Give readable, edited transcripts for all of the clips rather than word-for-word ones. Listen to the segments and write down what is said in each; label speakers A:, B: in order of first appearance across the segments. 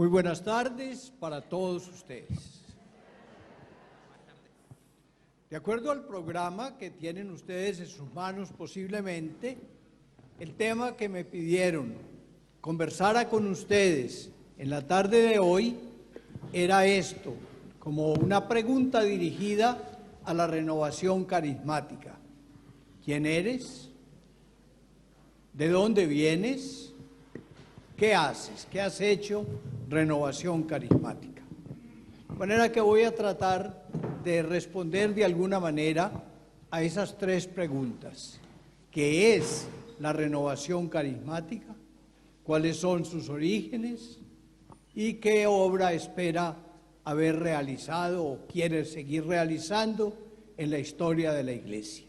A: Muy buenas tardes para todos ustedes. De acuerdo al programa que tienen ustedes en sus manos posiblemente, el tema que me pidieron conversara con ustedes en la tarde de hoy era esto, como una pregunta dirigida a la renovación carismática. ¿Quién eres? ¿De dónde vienes? ¿Qué haces? ¿Qué has hecho? Renovación carismática. De manera que voy a tratar de responder de alguna manera a esas tres preguntas. ¿Qué es la renovación carismática? ¿Cuáles son sus orígenes? ¿Y qué obra espera haber realizado o quiere seguir realizando en la historia de la Iglesia?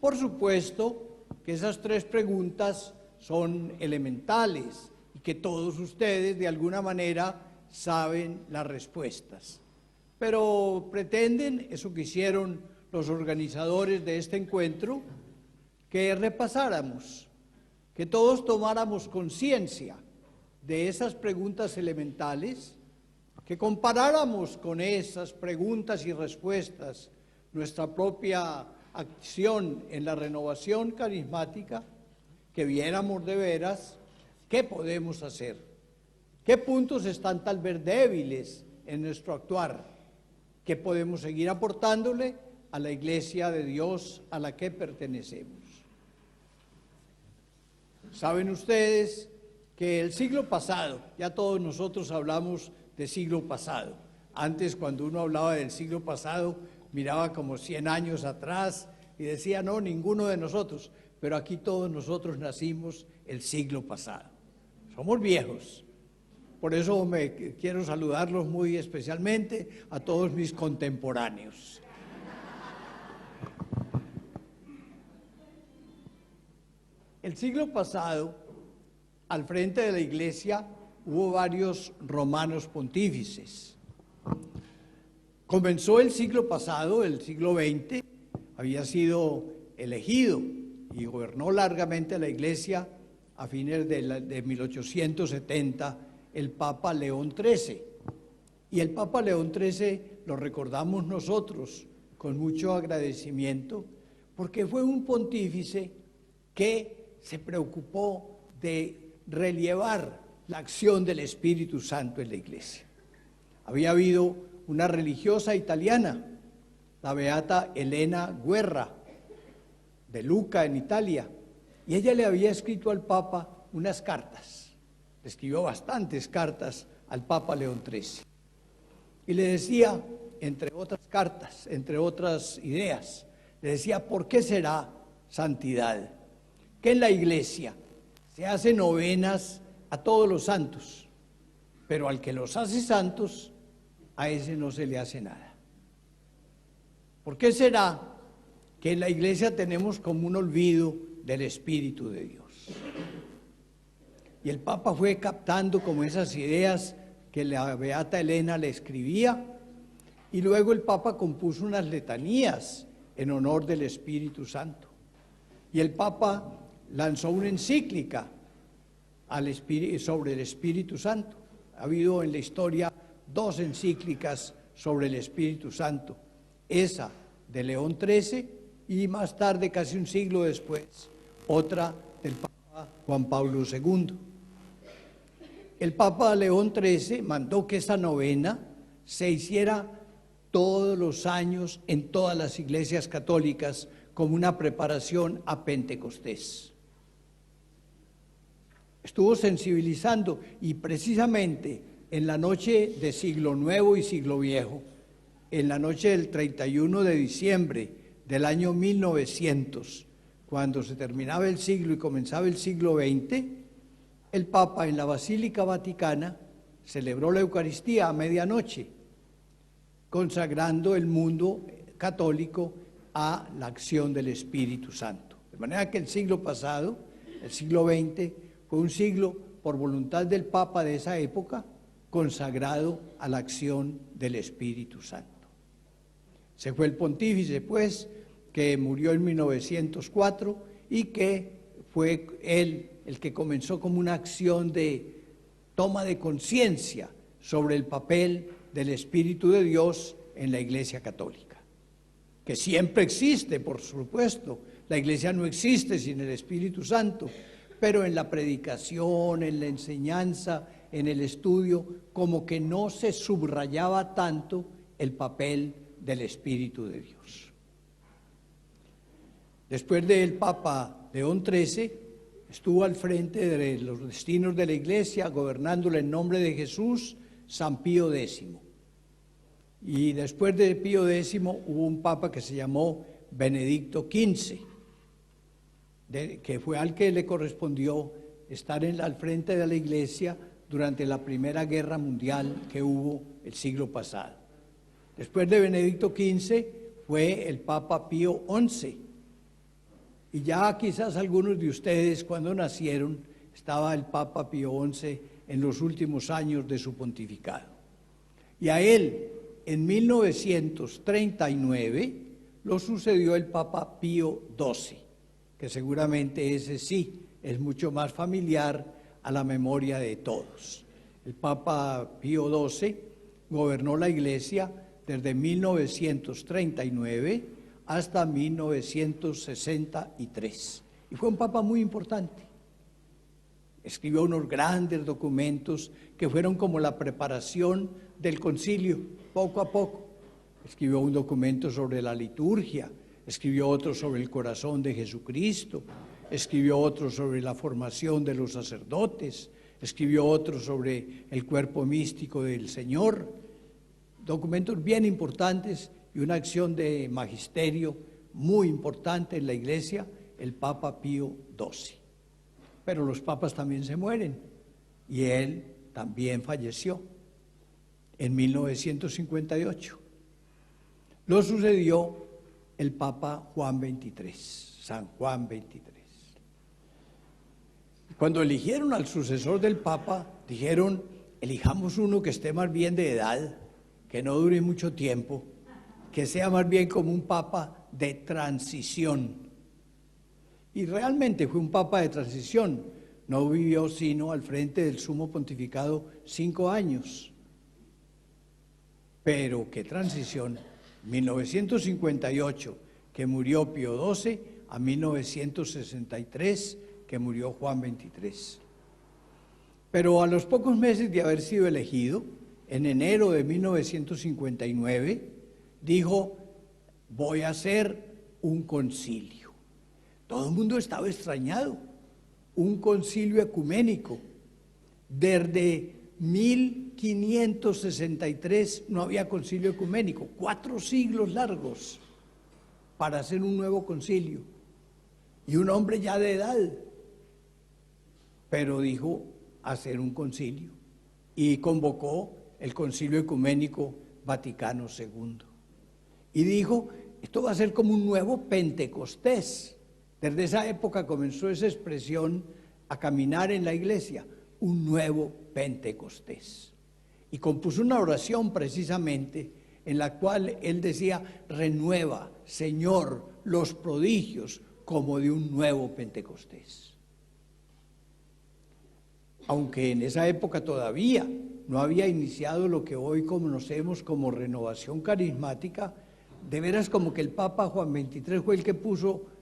A: Por supuesto que esas tres preguntas son elementales y que todos ustedes de alguna manera saben las respuestas. Pero pretenden, eso que hicieron los organizadores de este encuentro, que repasáramos, que todos tomáramos conciencia de esas preguntas elementales, que comparáramos con esas preguntas y respuestas nuestra propia acción en la renovación carismática, que viéramos de veras qué podemos hacer, qué puntos están tal vez débiles en nuestro actuar, qué podemos seguir aportándole a la Iglesia de Dios a la que pertenecemos. Saben ustedes que el siglo pasado, ya todos nosotros hablamos de siglo pasado. Antes, cuando uno hablaba del siglo pasado, miraba como 100 años atrás y decía, no, ninguno de nosotros, pero aquí todos nosotros nacimos el siglo pasado. Somos viejos. Por eso quiero saludarlos muy especialmente a todos mis contemporáneos. El siglo pasado, al frente de la Iglesia, hubo varios romanos pontífices. Comenzó el siglo pasado, el siglo XX, había sido elegido y gobernó largamente la Iglesia a fines de 1870 el Papa León XIII. Y el Papa León XIII lo recordamos nosotros con mucho agradecimiento porque fue un pontífice que se preocupó de relievar la acción del Espíritu Santo en la Iglesia. Había habido una religiosa italiana, la beata Elena Guerra, de Lucca, en Italia, y ella le había escrito al Papa unas cartas, le escribió bastantes cartas al Papa León XIII, y le decía, entre otras cartas, entre otras ideas, le decía, ¿por qué será santidad? Que en la Iglesia se hacen novenas a todos los santos, pero al que los hace santos, a ese no se le hace nada. ¿Por qué será que en la Iglesia tenemos como un olvido del Espíritu de Dios? Y el Papa fue captando como esas ideas que la beata Elena le escribía, y luego el Papa compuso unas letanías en honor del Espíritu Santo. Y el Papa lanzó una encíclica sobre el Espíritu Santo. Ha habido en la historia 2 encíclicas sobre el Espíritu Santo, esa de León XIII y más tarde, casi un siglo después, otra del Papa Juan Pablo II. El Papa León XIII mandó que esa novena se hiciera todos los años en todas las iglesias católicas como una preparación a Pentecostés. Estuvo sensibilizando y precisamente en la noche de Siglo Nuevo y Siglo Viejo, en la noche del 31 de diciembre del año 1900, cuando se terminaba el siglo y comenzaba el siglo XX, el Papa en la Basílica Vaticana celebró la Eucaristía a medianoche, consagrando el mundo católico a la acción del Espíritu Santo. De manera que el siglo pasado, el siglo XX, fue un siglo, por voluntad del Papa de esa época, consagrado a la acción del Espíritu Santo. Se fue el pontífice, pues, que murió en 1904 y que fue él el que comenzó como una acción de toma de conciencia sobre el papel del Espíritu de Dios en la Iglesia Católica, que siempre existe, por supuesto. La Iglesia no existe sin el Espíritu Santo, pero en la predicación, en la enseñanza, en el estudio, como que no se subrayaba tanto el papel del Espíritu de Dios. Después del Papa León XIII, estuvo al frente de los destinos de la Iglesia, gobernándola en nombre de Jesús, San Pío X. Y después de Pío X hubo un Papa que se llamó Benedicto XV, que fue al que le correspondió estar al frente de la Iglesia durante la Primera Guerra Mundial que hubo el siglo pasado. Después de Benedicto XV fue el Papa Pío XI. Y ya quizás algunos de ustedes, cuando nacieron, estaba el Papa Pío XI en los últimos años de su pontificado. Y a él, en 1939, lo sucedió el Papa Pío XII, que seguramente ese sí es mucho más familiar a la memoria de todos. El Papa Pío XII gobernó la Iglesia desde 1939 hasta 1963. Y fue un papa muy importante. Escribió unos grandes documentos que fueron como la preparación del concilio, poco a poco. Escribió un documento sobre la liturgia, escribió otro sobre el corazón de Jesucristo, escribió otro sobre la formación de los sacerdotes, escribió otro sobre el cuerpo místico del Señor. Documentos bien importantes y una acción de magisterio muy importante en la Iglesia, el Papa Pío XII. Pero los papas también se mueren y él también falleció en 1958. Lo sucedió el Papa Juan XXIII, San Juan XXIII. Cuando eligieron al sucesor del Papa, dijeron, elijamos uno que esté más bien de edad, que no dure mucho tiempo, que sea más bien como un papa de transición. Y realmente fue un papa de transición. No vivió sino al frente del sumo pontificado 5 años. Pero qué transición. 1958, que murió Pío XII, a 1963, que murió Juan XXIII. Pero a los pocos meses de haber sido elegido, en enero de 1959, dijo, voy a hacer un concilio. Todo el mundo estaba extrañado. Un concilio ecuménico. Desde 1563 no había concilio ecuménico. 4 siglos largos para hacer un nuevo concilio. Y un hombre ya de edad. Pero dijo hacer un concilio. Y convocó el Concilio Ecuménico Vaticano II. Y dijo, esto va a ser como un nuevo Pentecostés. Desde esa época comenzó esa expresión a caminar en la Iglesia, un nuevo Pentecostés. Y compuso una oración precisamente en la cual él decía, renueva, Señor, los prodigios como de un nuevo Pentecostés. Aunque en esa época todavía no había iniciado lo que hoy conocemos como renovación carismática, de veras como que el Papa Juan XXIII fue el que puso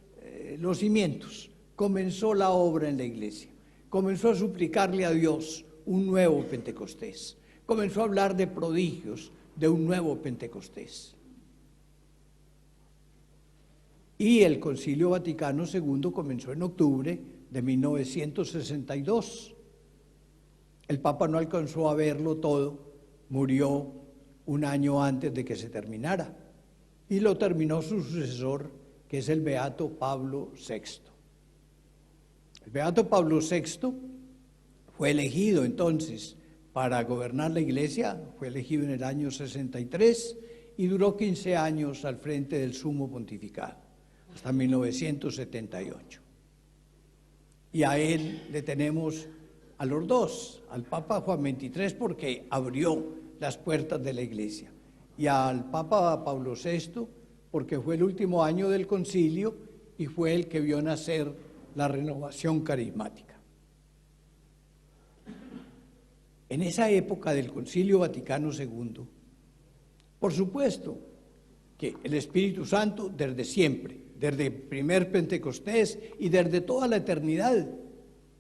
A: los cimientos, comenzó la obra en la Iglesia, comenzó a suplicarle a Dios un nuevo Pentecostés, comenzó a hablar de prodigios, de un nuevo Pentecostés. Y el Concilio Vaticano II comenzó en octubre de 1962. El Papa no alcanzó a verlo todo, murió un año antes de que se terminara. Y lo terminó su sucesor, que es el Beato Pablo VI. El Beato Pablo VI fue elegido entonces para gobernar la Iglesia, fue elegido en el año 63 y duró 15 años al frente del sumo pontificado, hasta 1978. Y a él le tenemos a los dos, al Papa Juan XXIII porque abrió las puertas de la Iglesia, y al Papa Pablo VI porque fue el último año del concilio y fue el que vio nacer la renovación carismática. En esa época del Concilio Vaticano II, por supuesto que el Espíritu Santo desde siempre, desde el primer Pentecostés y desde toda la eternidad,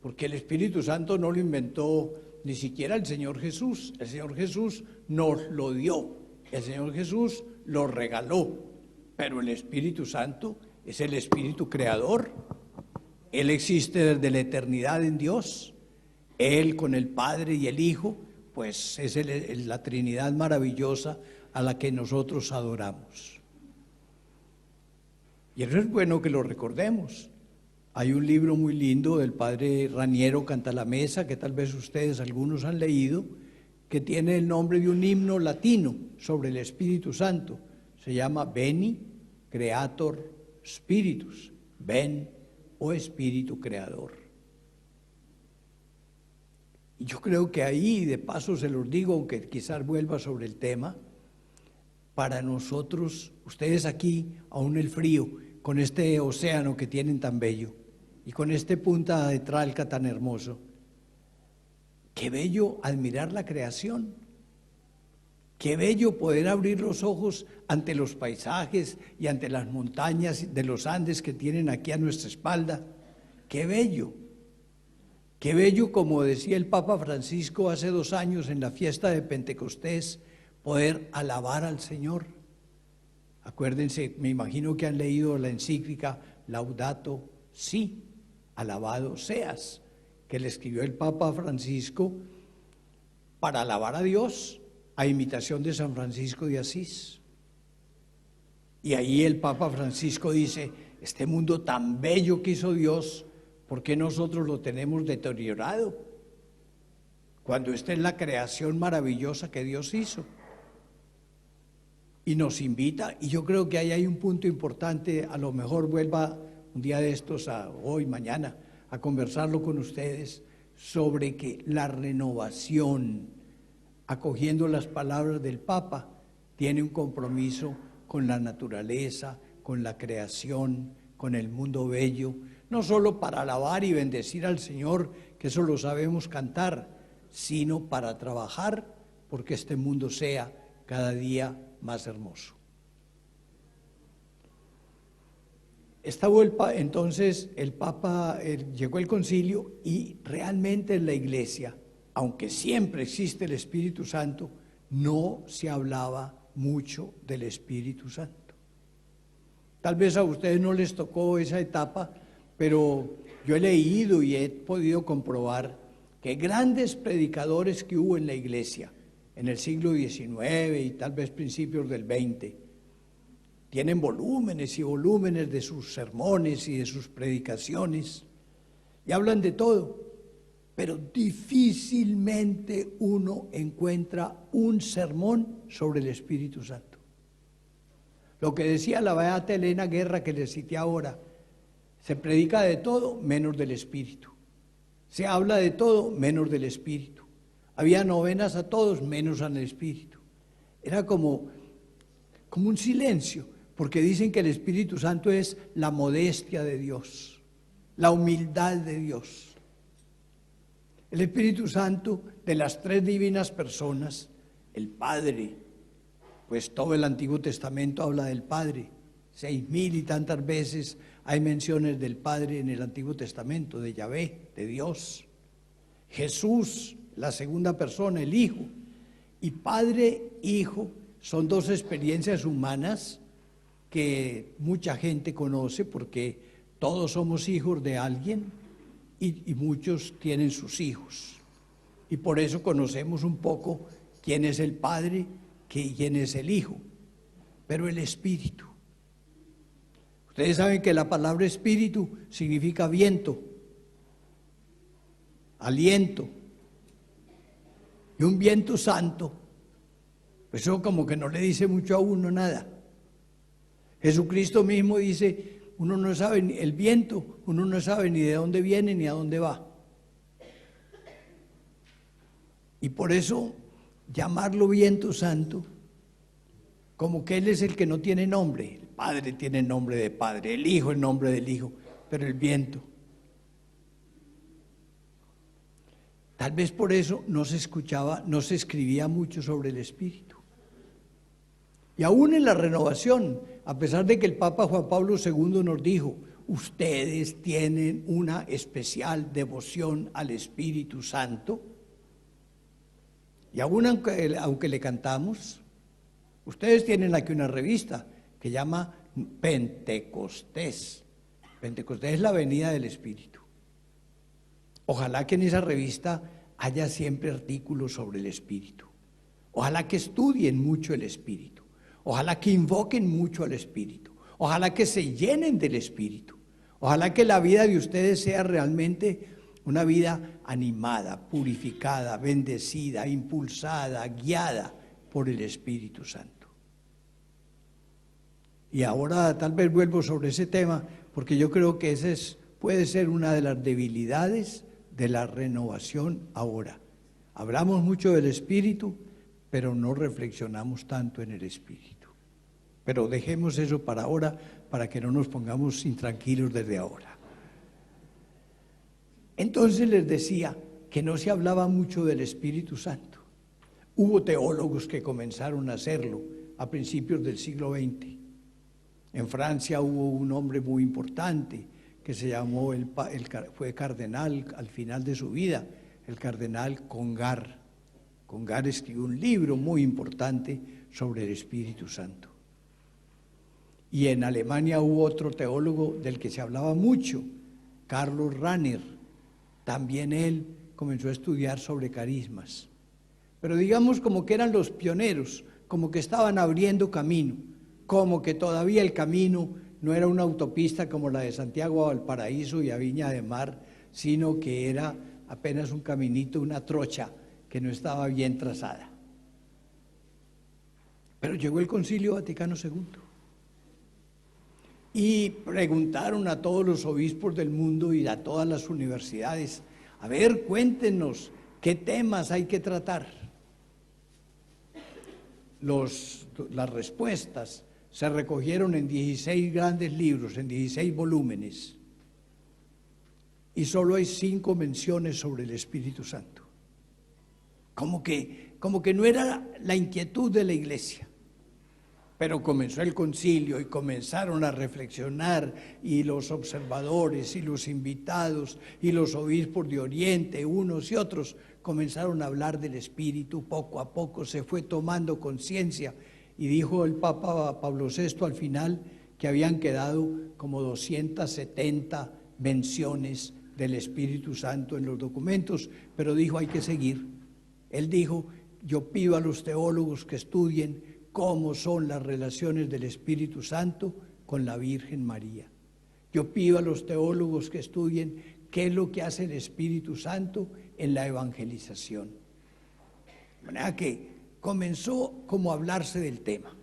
A: porque el Espíritu Santo no lo inventó ni siquiera el Señor Jesús nos lo dio, el Señor Jesús lo regaló, pero el Espíritu Santo es el Espíritu creador, Él existe desde la eternidad en Dios, Él con el Padre y el Hijo, pues es la Trinidad maravillosa a la que nosotros adoramos. Y eso es bueno que lo recordemos. Hay un libro muy lindo del padre Raniero Cantalamessa, que tal vez ustedes algunos han leído, que tiene el nombre de un himno latino sobre el Espíritu Santo. Se llama Veni Creator Spiritus. Ven, oh Espíritu Creador. Y yo creo que ahí, de paso se los digo, aunque quizás vuelva sobre el tema, para nosotros, ustedes aquí, aún el frío, con este océano que tienen tan bello y con este punta de Tralca tan hermoso, qué bello admirar la creación, qué bello poder abrir los ojos ante los paisajes y ante las montañas de los Andes que tienen aquí a nuestra espalda, qué bello, como decía el Papa Francisco hace 2 años en la fiesta de Pentecostés, poder alabar al Señor. Acuérdense, me imagino que han leído la encíclica Laudato Si, alabado seas, que le escribió el Papa Francisco para alabar a Dios, a imitación de San Francisco de Asís. Y ahí el Papa Francisco dice, este mundo tan bello que hizo Dios, ¿por qué nosotros lo tenemos deteriorado? Cuando esta es la creación maravillosa que Dios hizo. Y nos invita, y yo creo que ahí hay un punto importante, a lo mejor vuelva un día de estos, hoy, mañana, a conversarlo con ustedes, sobre que la renovación, acogiendo las palabras del Papa, tiene un compromiso con la naturaleza, con la creación, con el mundo bello, no solo para alabar y bendecir al Señor, que eso lo sabemos cantar, sino para trabajar porque este mundo sea cada día más hermoso. Entonces el Papa, llegó el concilio y realmente en la iglesia, aunque siempre existe el Espíritu Santo, no se hablaba mucho del Espíritu Santo. Tal vez a ustedes no les tocó esa etapa, pero yo he leído y he podido comprobar que grandes predicadores que hubo en la iglesia en el siglo XIX y tal vez principios del XX, tienen volúmenes y volúmenes de sus sermones y de sus predicaciones, y hablan de todo, pero difícilmente uno encuentra un sermón sobre el Espíritu Santo. Lo que decía la beata Elena Guerra, que les cité ahora, se predica de todo menos del Espíritu, se habla de todo menos del Espíritu. Había novenas a todos, menos al Espíritu. Era como un silencio, porque dicen que el Espíritu Santo es la modestia de Dios, la humildad de Dios. El Espíritu Santo, de las 3 divinas personas, el Padre, pues todo el Antiguo Testamento habla del Padre, 6.000 y tantas veces hay menciones del Padre en el Antiguo Testamento, de Yahvé, de Dios. Jesús, la segunda persona, el Hijo, y Padre, Hijo, son 2 experiencias humanas que mucha gente conoce porque todos somos hijos de alguien y muchos tienen sus hijos. Y por eso conocemos un poco quién es el Padre, quién es el Hijo, pero el Espíritu. Ustedes saben que la palabra Espíritu significa viento, aliento. Y un viento santo, pues eso como que no le dice mucho a uno nada. Jesucristo mismo dice, uno no sabe, el viento, uno no sabe ni de dónde viene ni a dónde va. Y por eso llamarlo viento santo, como que Él es el que no tiene nombre. El Padre tiene nombre de Padre, el Hijo el nombre del Hijo, pero el viento. Tal vez por eso no se escuchaba, no se escribía mucho sobre el Espíritu. Y aún en la renovación, a pesar de que el Papa Juan Pablo II nos dijo, ustedes tienen una especial devoción al Espíritu Santo, y aún aunque le cantamos, ustedes tienen aquí una revista que llama Pentecostés. Pentecostés es la venida del Espíritu. Ojalá que en esa revista haya siempre artículos sobre el Espíritu. Ojalá que estudien mucho el Espíritu. Ojalá que invoquen mucho al Espíritu. Ojalá que se llenen del Espíritu. Ojalá que la vida de ustedes sea realmente una vida animada, purificada, bendecida, impulsada, guiada por el Espíritu Santo. Y ahora tal vez vuelvo sobre ese tema, porque yo creo que puede ser una de las debilidades de la renovación ahora. Hablamos mucho del Espíritu, pero no reflexionamos tanto en el Espíritu. Pero dejemos eso para ahora, para que no nos pongamos intranquilos desde ahora. Entonces les decía que no se hablaba mucho del Espíritu Santo. Hubo teólogos que comenzaron a hacerlo a principios del siglo XX. En Francia hubo un hombre muy importante que se llamó, fue cardenal al final de su vida, el cardenal Congar. Congar escribió un libro muy importante sobre el Espíritu Santo. Y en Alemania hubo otro teólogo del que se hablaba mucho, Carlos Rahner. También él comenzó a estudiar sobre carismas. Pero digamos como que eran los pioneros, como que estaban abriendo camino, como que todavía el camino no era una autopista como la de Santiago a Valparaíso y a Viña de Mar, sino que era apenas un caminito, una trocha que no estaba bien trazada. Pero llegó el Concilio Vaticano II y preguntaron a todos los obispos del mundo y a todas las universidades, a ver, cuéntenos qué temas hay que tratar. Las respuestas se recogieron en 16 grandes libros, en 16 volúmenes, y solo hay 5 menciones sobre el Espíritu Santo. Como que no era la inquietud de la Iglesia. Pero comenzó el concilio y comenzaron a reflexionar, y los observadores y los invitados y los obispos de Oriente, unos y otros, comenzaron a hablar del Espíritu. Poco a poco se fue tomando conciencia, y dijo el Papa Pablo VI al final que habían quedado como 270 menciones del Espíritu Santo en los documentos, pero dijo hay que seguir. Él dijo, yo pido a los teólogos que estudien cómo son las relaciones del Espíritu Santo con la Virgen María. Yo pido a los teólogos que estudien qué es lo que hace el Espíritu Santo en la evangelización. De manera que comenzó como a hablarse del tema.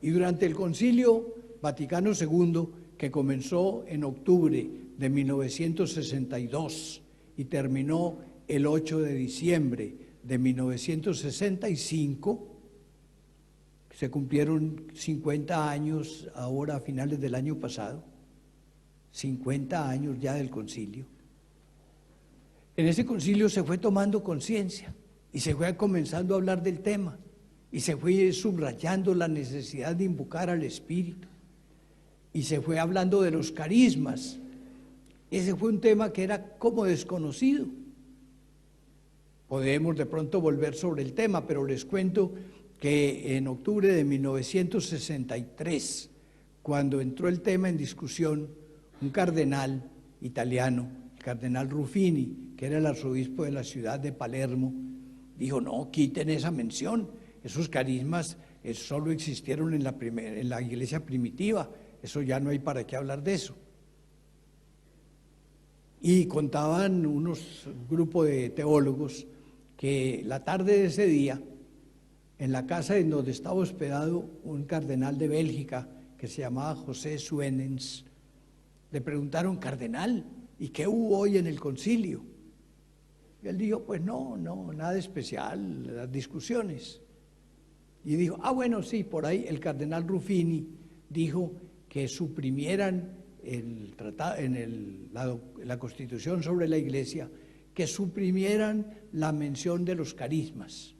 A: Y durante el Concilio Vaticano II, que comenzó en octubre de 1962 y terminó el 8 de diciembre de 1965, se cumplieron 50 años ahora a finales del año pasado, 50 años ya del concilio. En ese concilio se fue tomando conciencia y se fue comenzando a hablar del tema y se fue subrayando la necesidad de invocar al Espíritu y se fue hablando de los carismas. Ese fue un tema que era como desconocido. Podemos de pronto volver sobre el tema, pero les cuento que en octubre de 1963, cuando entró el tema en discusión, un cardenal italiano, el cardenal Ruffini, que era el arzobispo de la ciudad de Palermo, dijo, no, quiten esa mención, esos carismas solo existieron en la iglesia primitiva, eso ya no hay para qué hablar de eso. Y contaban unos grupos de teólogos que la tarde de ese día, en la casa en donde estaba hospedado un cardenal de Bélgica que se llamaba José Suenens, le preguntaron, cardenal, ¿y qué hubo hoy en el concilio? Y él dijo, pues no, nada especial, las discusiones. Y dijo, bueno, sí, por ahí el cardenal Ruffini dijo que suprimieran el tratado, la Constitución sobre la Iglesia, que suprimieran la mención de los carismas.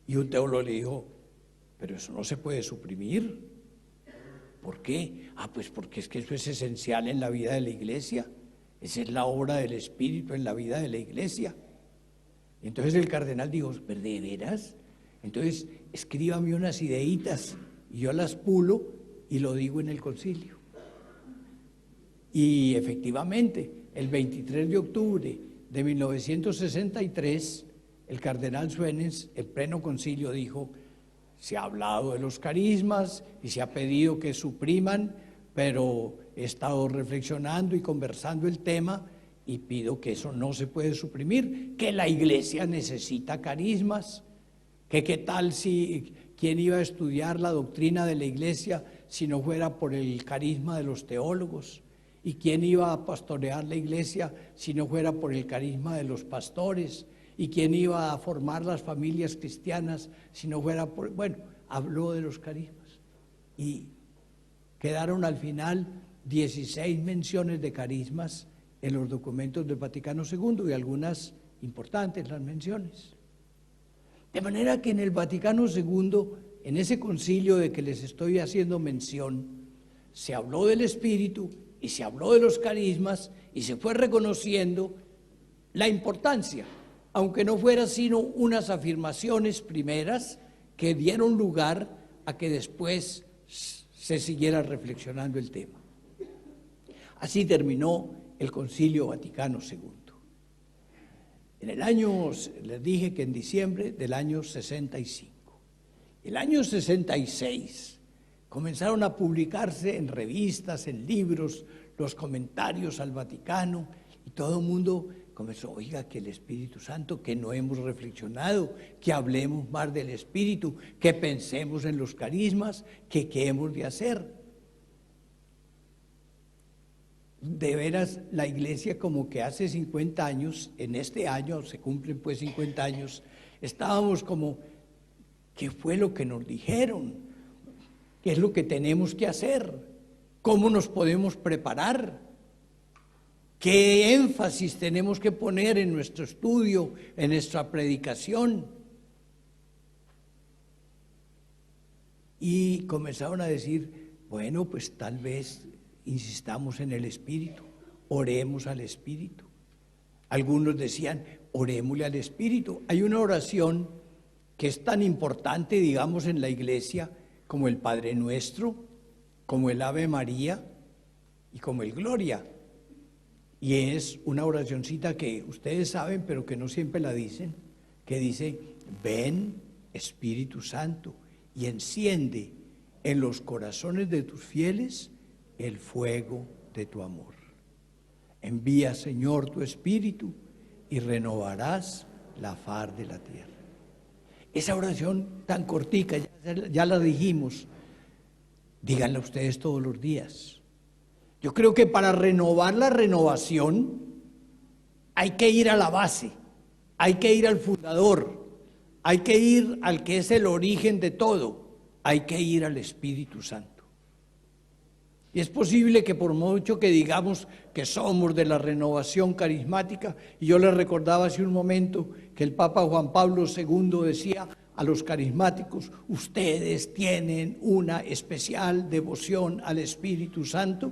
A: Y un teólogo le dijo, pero eso no se puede suprimir. ¿Por qué? Pues porque es que eso es esencial en la vida de la iglesia. Esa es la obra del Espíritu en la vida de la iglesia. Entonces el cardenal dijo, ¿de veras? Entonces escríbame unas ideitas y yo las pulo y lo digo en el concilio. Y efectivamente, el 23 de octubre de 1963, el cardenal Suenens, el pleno concilio, dijo, se ha hablado de los carismas y se ha pedido que supriman, pero he estado reflexionando y conversando el tema y pido que eso no se puede suprimir, que la iglesia necesita carismas, que qué tal si quién iba a estudiar la doctrina de la iglesia si no fuera por el carisma de los teólogos, y quién iba a pastorear la iglesia si no fuera por el carisma de los pastores, y quién iba a formar las familias cristianas si no fuera por... Bueno, habló de los carismas y quedaron al final 16 menciones de carismas en los documentos del Vaticano II y algunas importantes las menciones. De manera que en el Vaticano II, en ese concilio de que les estoy haciendo mención, se habló del Espíritu y se habló de los carismas y se fue reconociendo la importancia, aunque no fuera sino unas afirmaciones primeras que dieron lugar a que después se siguiera reflexionando el tema. Así terminó el Concilio Vaticano II. En el año, les dije que en diciembre del año 65. El año 66 comenzaron a publicarse en revistas, en libros, los comentarios al Vaticano y todo el mundo comenzó, oiga, que el Espíritu Santo, que no hemos reflexionado, que hablemos más del Espíritu, que pensemos en los carismas, que qué hemos de hacer. De veras, la iglesia como que hace 50 años, en este año se cumplen pues 50 años, estábamos como, ¿qué fue lo que nos dijeron? ¿Qué es lo que tenemos que hacer? ¿Cómo nos podemos preparar? ¿Qué énfasis tenemos que poner en nuestro estudio, en nuestra predicación? Y comenzaron a decir, bueno, pues tal vez insistamos en el Espíritu, oremos al Espíritu. Algunos decían, orémosle al Espíritu. Hay una oración que es tan importante, digamos, en la iglesia, como el Padre Nuestro, como el Ave María y como el Gloria. Y es una oracioncita que ustedes saben, pero que no siempre la dicen, que dice, ven Espíritu Santo y enciende en los corazones de tus fieles el fuego de tu amor. Envía, Señor, tu Espíritu y renovarás la faz de la tierra. Esa oración tan cortica, ya la dijimos, díganla ustedes todos los días. Yo creo que para renovar la renovación hay que ir a la base, hay que ir al fundador, hay que ir al que es el origen de todo, hay que ir al Espíritu Santo. Y es posible que por mucho que digamos que somos de la renovación carismática, y yo les recordaba hace un momento que el Papa Juan Pablo II decía a los carismáticos, ustedes tienen una especial devoción al Espíritu Santo.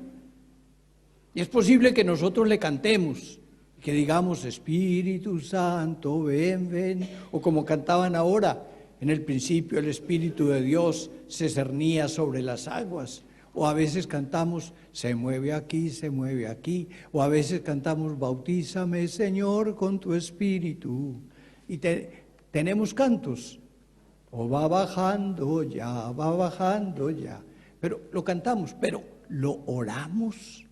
A: Y es posible que nosotros le cantemos, que digamos, Espíritu Santo, ven, ven, o como cantaban ahora, en el principio el Espíritu de Dios se cernía sobre las aguas, o a veces cantamos, se mueve aquí, o a veces cantamos, bautízame Señor con tu Espíritu, y tenemos cantos, o va bajando ya, pero lo cantamos, pero lo oramos.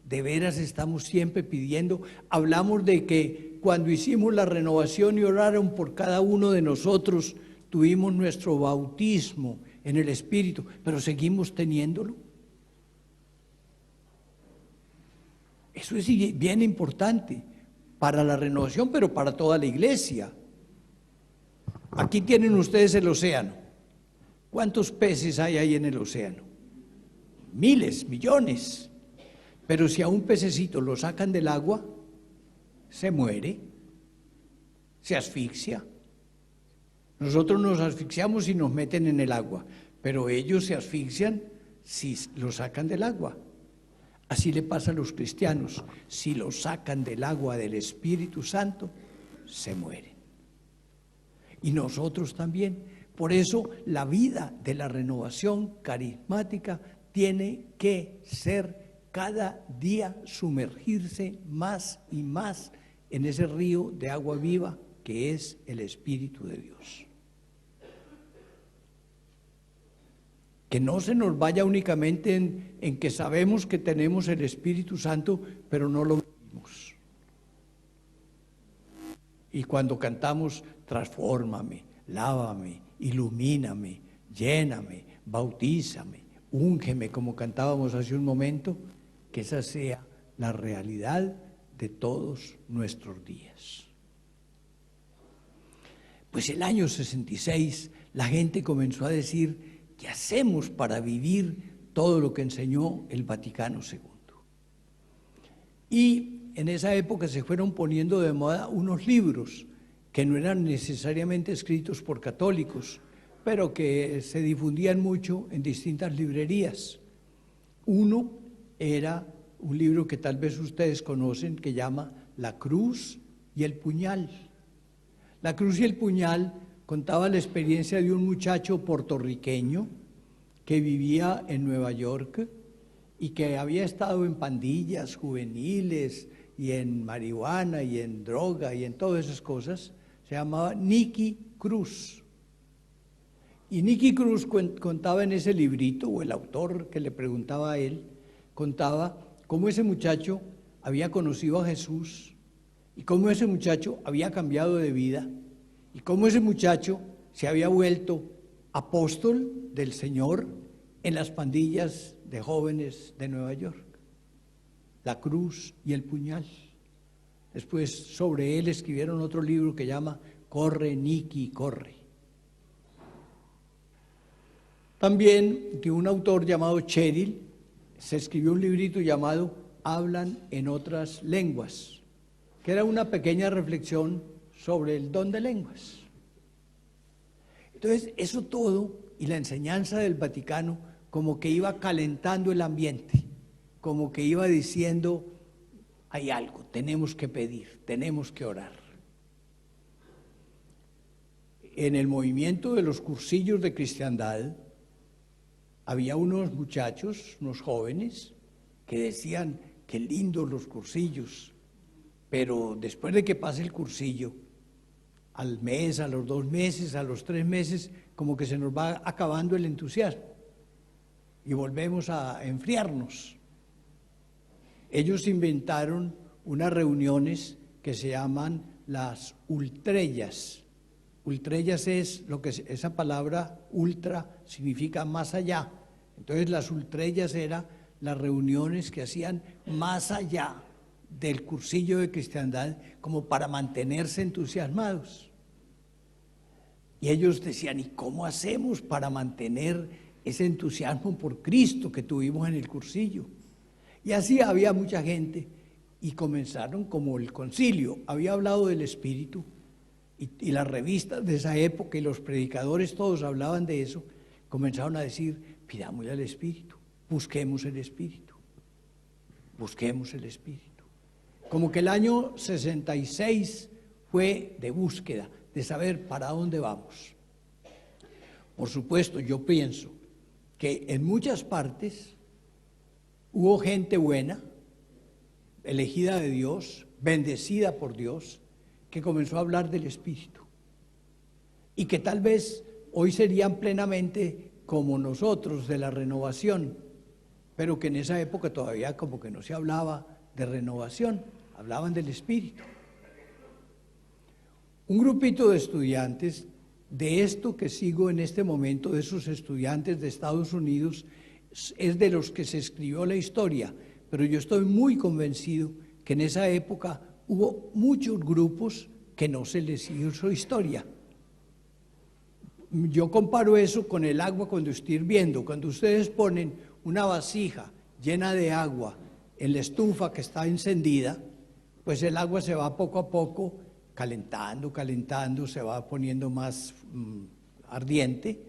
A: De veras estamos siempre pidiendo, hablamos de que cuando hicimos la renovación y oraron por cada uno de nosotros, tuvimos nuestro bautismo en el Espíritu, pero seguimos teniéndolo. Eso es bien importante para la renovación, pero para toda la iglesia. Aquí tienen ustedes el océano. ¿Cuántos peces hay ahí en el océano? Miles, millones. Pero si a un pececito lo sacan del agua, se muere, se asfixia. Nosotros nos asfixiamos si nos meten en el agua, pero ellos se asfixian si lo sacan del agua. Así le pasa a los cristianos: si lo sacan del agua del Espíritu Santo, se mueren. Y nosotros también. Por eso la vida de la renovación carismática tiene que ser cada día sumergirse más y más en ese río de agua viva que es el Espíritu de Dios. Que no se nos vaya únicamente en que sabemos que tenemos el Espíritu Santo, pero no lo vivimos. Y cuando cantamos, transfórmame, lávame, ilumíname, lléname, bautízame, úngeme, como cantábamos hace un momento, que esa sea la realidad de todos nuestros días. Pues el año 66 la gente comenzó a decir: ¿qué hacemos para vivir todo lo que enseñó el Vaticano II? Y en esa época se fueron poniendo de moda unos libros que no eran necesariamente escritos por católicos, pero que se difundían mucho en distintas librerías. Uno era un libro que tal vez ustedes conocen, que llama La Cruz y el Puñal. La Cruz y el Puñal contaba la experiencia de un muchacho puertorriqueño que vivía en Nueva York y que había estado en pandillas juveniles y en marihuana y en droga y en todas esas cosas. Se llamaba Nicky Cruz. Y Nicky Cruz contaba en ese librito, o el autor que le preguntaba a él, contaba cómo ese muchacho había conocido a Jesús y cómo ese muchacho había cambiado de vida y cómo ese muchacho se había vuelto apóstol del Señor en las pandillas de jóvenes de Nueva York. La Cruz y el Puñal. Después sobre él escribieron otro libro que llama Corre, Nicky, corre. También de un autor llamado Cheryl se escribió un librito llamado Hablan en otras lenguas, que era una pequeña reflexión sobre el don de lenguas. Entonces, eso todo y la enseñanza del Vaticano como que iba calentando el ambiente, como que iba diciendo: hay algo, tenemos que pedir, tenemos que orar. En el movimiento de los cursillos de cristiandad había unos muchachos, unos jóvenes, que decían: qué lindos los cursillos, pero después de que pase el cursillo, al mes, a los 2 meses, a los 3 meses, como que se nos va acabando el entusiasmo y volvemos a enfriarnos. Ellos inventaron unas reuniones que se llaman las ultrellas. Ultrellas es lo que esa palabra ultra significa más allá. Entonces las ultrellas eran las reuniones que hacían más allá del cursillo de cristiandad, como para mantenerse entusiasmados. Y ellos decían: ¿y cómo hacemos para mantener ese entusiasmo por Cristo que tuvimos en el cursillo? Y así había mucha gente, y comenzaron, como el concilio había hablado del Espíritu, y las revistas de esa época y los predicadores todos hablaban de eso, comenzaron a decir: pidámosle al Espíritu, busquemos el Espíritu, busquemos el Espíritu. Como que el año 66 fue de búsqueda, de saber para dónde vamos. Por supuesto, yo pienso que en muchas partes hubo gente buena, elegida de Dios, bendecida por Dios, que comenzó a hablar del Espíritu. Y que tal vez hoy serían plenamente como nosotros de la renovación, pero que en esa época todavía como que no se hablaba de renovación, hablaban del Espíritu. Un grupito de estudiantes, de esto que sigo en este momento, de esos estudiantes de Estados Unidos, es de los que se escribió la historia, pero yo estoy muy convencido que en esa época hubo muchos grupos que no se les hizo historia. Yo comparo eso con el agua cuando estoy hirviendo. Cuando ustedes ponen una vasija llena de agua en la estufa que está encendida, pues el agua se va poco a poco calentando, calentando, se va poniendo más ardiente,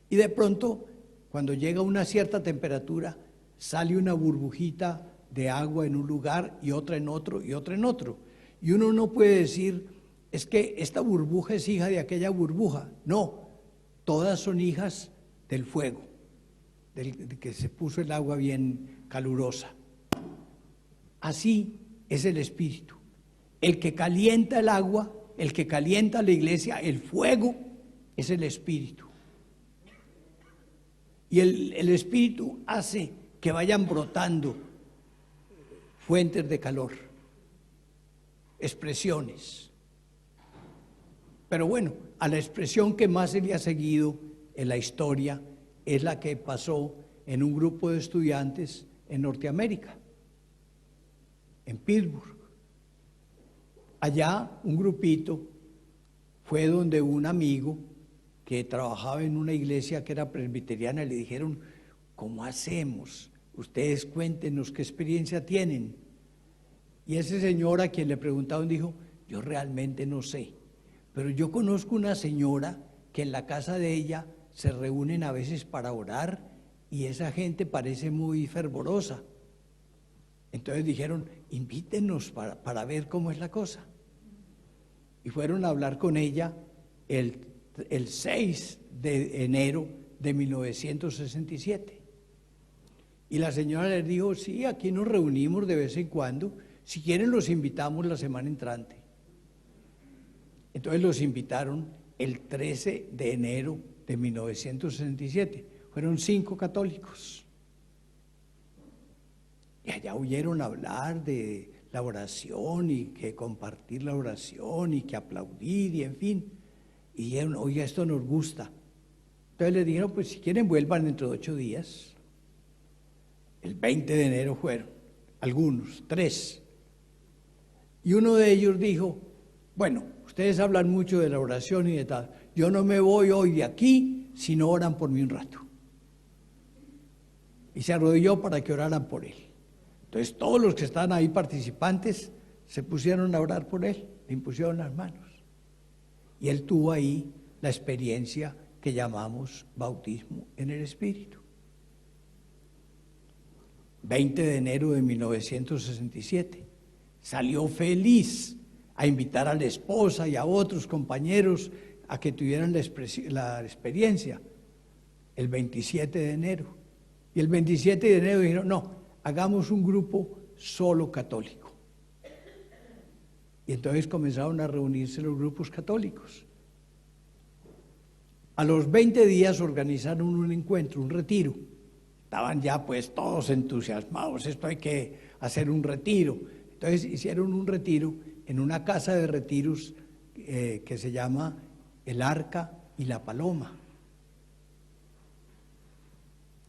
A: y de pronto, cuando llega a una cierta temperatura, sale una burbujita de agua en un lugar y otra en otro y otra en otro. Y uno no puede decir, es que esta burbuja es hija de aquella burbuja. No, todas son hijas del fuego, del que se puso el agua bien calurosa. Así es el Espíritu. El que calienta el agua, el que calienta la iglesia, el fuego, es el Espíritu. Y el Espíritu hace que vayan brotando fuentes de calor, expresiones. Pero bueno, a la expresión que más se le ha seguido en la historia es la que pasó en un grupo de estudiantes en Norteamérica, en Pittsburgh. Allá un grupito fue donde un amigo que trabajaba en una iglesia que era presbiteriana, le dijeron, ¿cómo hacemos? Ustedes cuéntenos qué experiencia tienen. Y ese señor a quien le preguntaron dijo, yo realmente no sé, pero yo conozco una señora que en la casa de ella se reúnen a veces para orar y esa gente parece muy fervorosa. Entonces dijeron, invítenos para ver cómo es la cosa. Y fueron a hablar con ella el 6 de enero de 1967. Y la señora les dijo, sí, aquí nos reunimos de vez en cuando, si quieren los invitamos la semana entrante. Entonces los invitaron el 13 de enero de 1967. Fueron 5 católicos. Y allá oyeron hablar de la oración y que compartir la oración y que aplaudir y en fin. Y dijeron, oiga, esto nos gusta. Entonces les dijeron, pues si quieren vuelvan dentro de 8 días. El 20 de enero fueron, algunos, 3. Y uno de ellos dijo, bueno, ustedes hablan mucho de la oración y de tal. Yo no me voy hoy de aquí si no oran por mí un rato. Y se arrodilló para que oraran por él. Entonces todos los que estaban ahí participantes se pusieron a orar por él, le impusieron las manos. Y él tuvo ahí la experiencia que llamamos bautismo en el Espíritu. 20 de enero de 1967. Salió feliz a invitar a la esposa y a otros compañeros a que tuvieran la experiencia. El 27 de enero. Y el 27 de enero dijeron, no, hagamos un grupo solo católico. Y entonces comenzaron a reunirse los grupos católicos. A los 20 días organizaron un encuentro, un retiro. Estaban ya pues todos entusiasmados, esto hay que hacer un retiro. Entonces hicieron un retiro en una casa de retiros que se llama El Arca y la Paloma.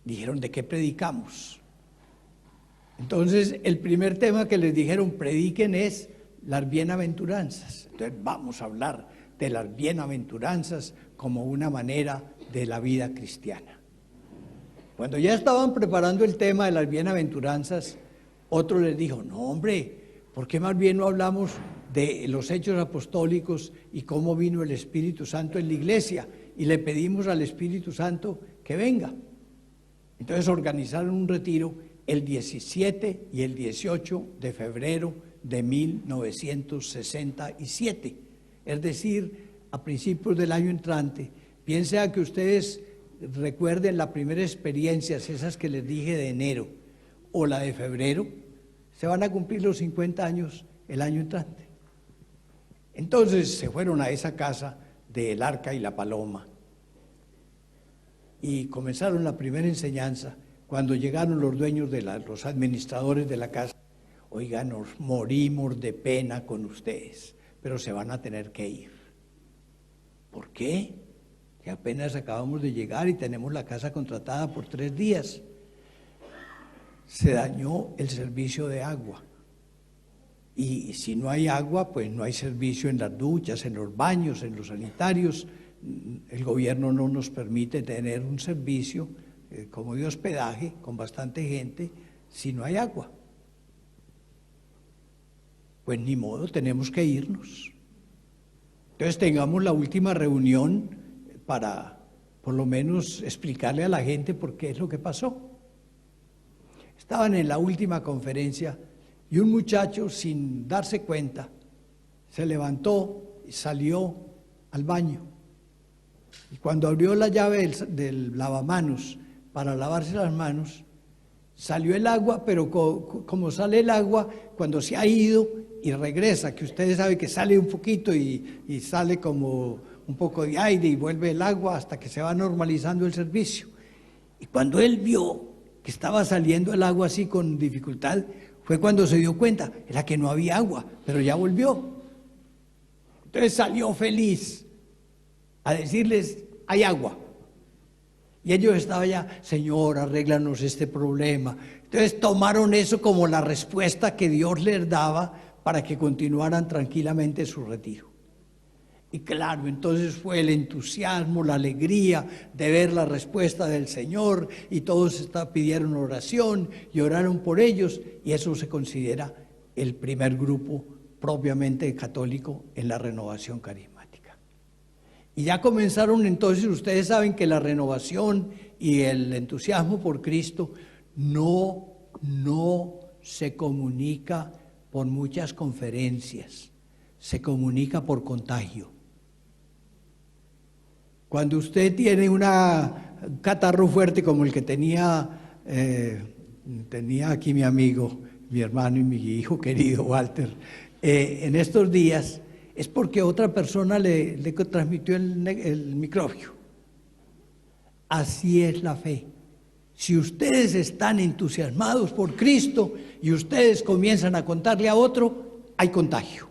A: Dijeron, ¿de qué predicamos? Entonces el primer tema que les dijeron, prediquen es las bienaventuranzas. Entonces vamos a hablar de las bienaventuranzas como una manera de la vida cristiana. Cuando ya estaban preparando el tema de las bienaventuranzas, otro les dijo, no hombre, ¿por qué más bien no hablamos de los hechos apostólicos y cómo vino el Espíritu Santo en la iglesia? Y le pedimos al Espíritu Santo que venga. Entonces organizaron un retiro el 17 y el 18 de febrero de 1967, es decir, a principios del año entrante. Piensen a que ustedes recuerden la primera experiencia, esas que les dije de enero, o la de febrero, se van a cumplir los 50 años el año entrante. Entonces se fueron a esa casa del Arca y la Paloma y comenzaron la primera enseñanza. Cuando llegaron los dueños los administradores de la casa, oiga, nos morimos de pena con ustedes, pero se van a tener que ir. ¿Por qué? Que apenas acabamos de llegar y tenemos la casa contratada por 3 días. Se dañó el servicio de agua. Y si no hay agua, pues no hay servicio en las duchas, en los baños, en los sanitarios. El gobierno no nos permite tener un servicio como de hospedaje con bastante gente si no hay agua. pues ni modo, tenemos que irnos. Entonces tengamos la última reunión para por lo menos explicarle a la gente por qué es lo que pasó. Estaban en la última conferencia y un muchacho, sin darse cuenta, se levantó y salió al baño. Y cuando abrió la llave del lavamanos para lavarse las manos, salió el agua, pero como sale el agua cuando se ha ido y regresa, que ustedes saben que sale un poquito y sale como un poco de aire y vuelve el agua hasta que se va normalizando el servicio. Y cuando él vio que estaba saliendo el agua así con dificultad, fue cuando se dio cuenta, era que no había agua, pero ya volvió. Entonces salió feliz a decirles, hay agua. Y ellos estaban ya, Señor, arréglanos este problema. Entonces tomaron eso como la respuesta que Dios les daba para que continuaran tranquilamente su retiro. Y claro, entonces fue el entusiasmo, la alegría de ver la respuesta del Señor, y todos pidieron oración y oraron por ellos, y eso se considera el primer grupo propiamente católico en la renovación carismática. Y ya comenzaron entonces, ustedes saben que la renovación y el entusiasmo por Cristo no se comunica por muchas conferencias, se comunica por contagio. Cuando usted tiene un catarro fuerte como el que tenía aquí mi amigo, mi hermano y mi hijo querido Walter, en estos días, es porque otra persona le transmitió el microbio. Así es la fe. Si ustedes están entusiasmados por Cristo y ustedes comienzan a contarle a otro, hay contagio.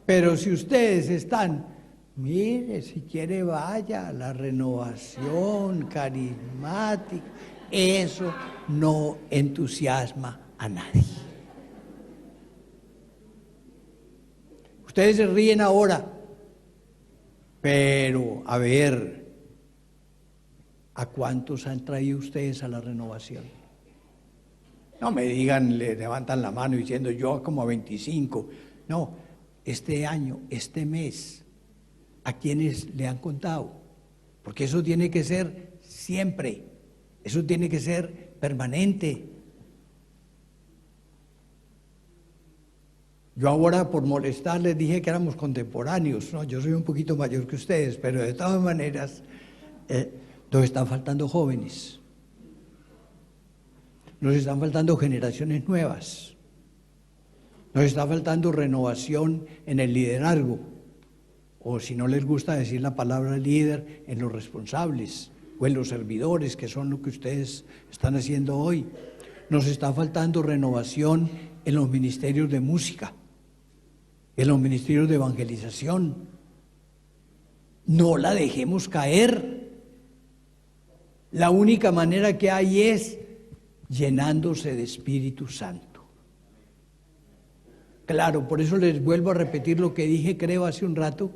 A: Pero si ustedes están, mire, si quiere vaya a la renovación carismática, eso no entusiasma a nadie. Ustedes se ríen ahora, pero a ver, ¿a cuántos han traído ustedes a la renovación? No me digan, le levantan la mano diciendo yo como a 25. No, este año, este mes, ¿a quiénes le han contado? Porque eso tiene que ser siempre, eso tiene que ser permanente. Yo ahora por molestar les dije que éramos contemporáneos, ¿no? Yo soy un poquito mayor que ustedes, pero de todas maneras nos están faltando jóvenes, nos están faltando generaciones nuevas, nos está faltando renovación en el liderazgo, o si no les gusta decir la palabra líder, en los responsables o en los servidores, que son lo que ustedes están haciendo hoy. Nos está faltando renovación en los ministerios de música, en los ministerios de evangelización. No la dejemos caer. La única manera que hay es llenándose de Espíritu Santo. Claro, por eso les vuelvo a repetir lo que dije, creo, hace un rato.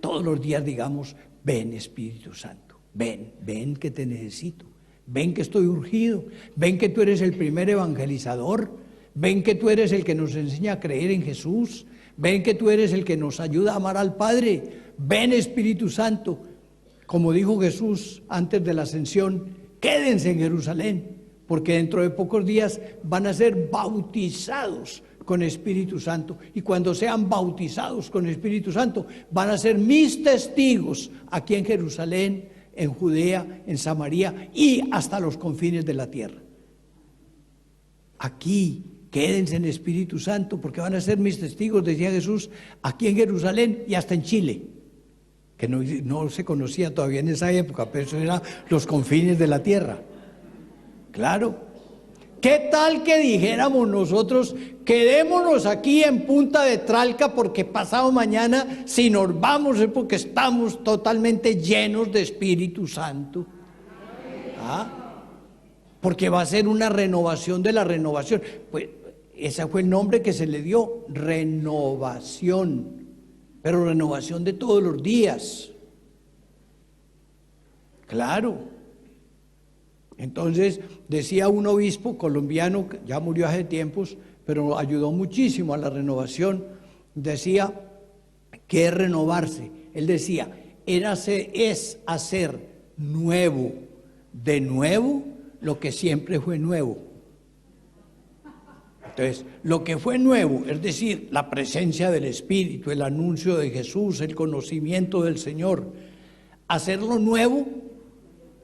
A: Todos los días digamos, ven Espíritu Santo, ven que te necesito, ven que estoy urgido, ven que tú eres el primer evangelizador, ven que tú eres el que nos enseña a creer en Jesús, ven que tú eres el que nos ayuda a amar al Padre, ven Espíritu Santo. Como dijo Jesús antes de la ascensión, quédense en Jerusalén, porque dentro de pocos días van a ser bautizados con Espíritu Santo, y cuando sean bautizados con Espíritu Santo van a ser mis testigos aquí en Jerusalén, en Judea, en Samaria y hasta los confines de la tierra. Aquí quédense en Espíritu Santo, porque van a ser mis testigos, decía Jesús, aquí en Jerusalén y hasta en Chile, que no se conocía todavía en esa época, pero eso eran los confines de la tierra. Claro. ¿Qué tal que dijéramos nosotros, quedémonos aquí en Punta de Tralca porque pasado mañana, si nos vamos es porque estamos totalmente llenos de Espíritu Santo? Porque va a ser una renovación de la renovación. Pues ese fue el nombre que se le dio, renovación, pero renovación de todos los días. Claro. Entonces, decía un obispo colombiano, que ya murió hace tiempos, pero ayudó muchísimo a la renovación. Decía que es renovarse. Él decía, es hacer nuevo, de nuevo, lo que siempre fue nuevo. Entonces, lo que fue nuevo, es decir, la presencia del Espíritu, el anuncio de Jesús, el conocimiento del Señor, hacerlo nuevo,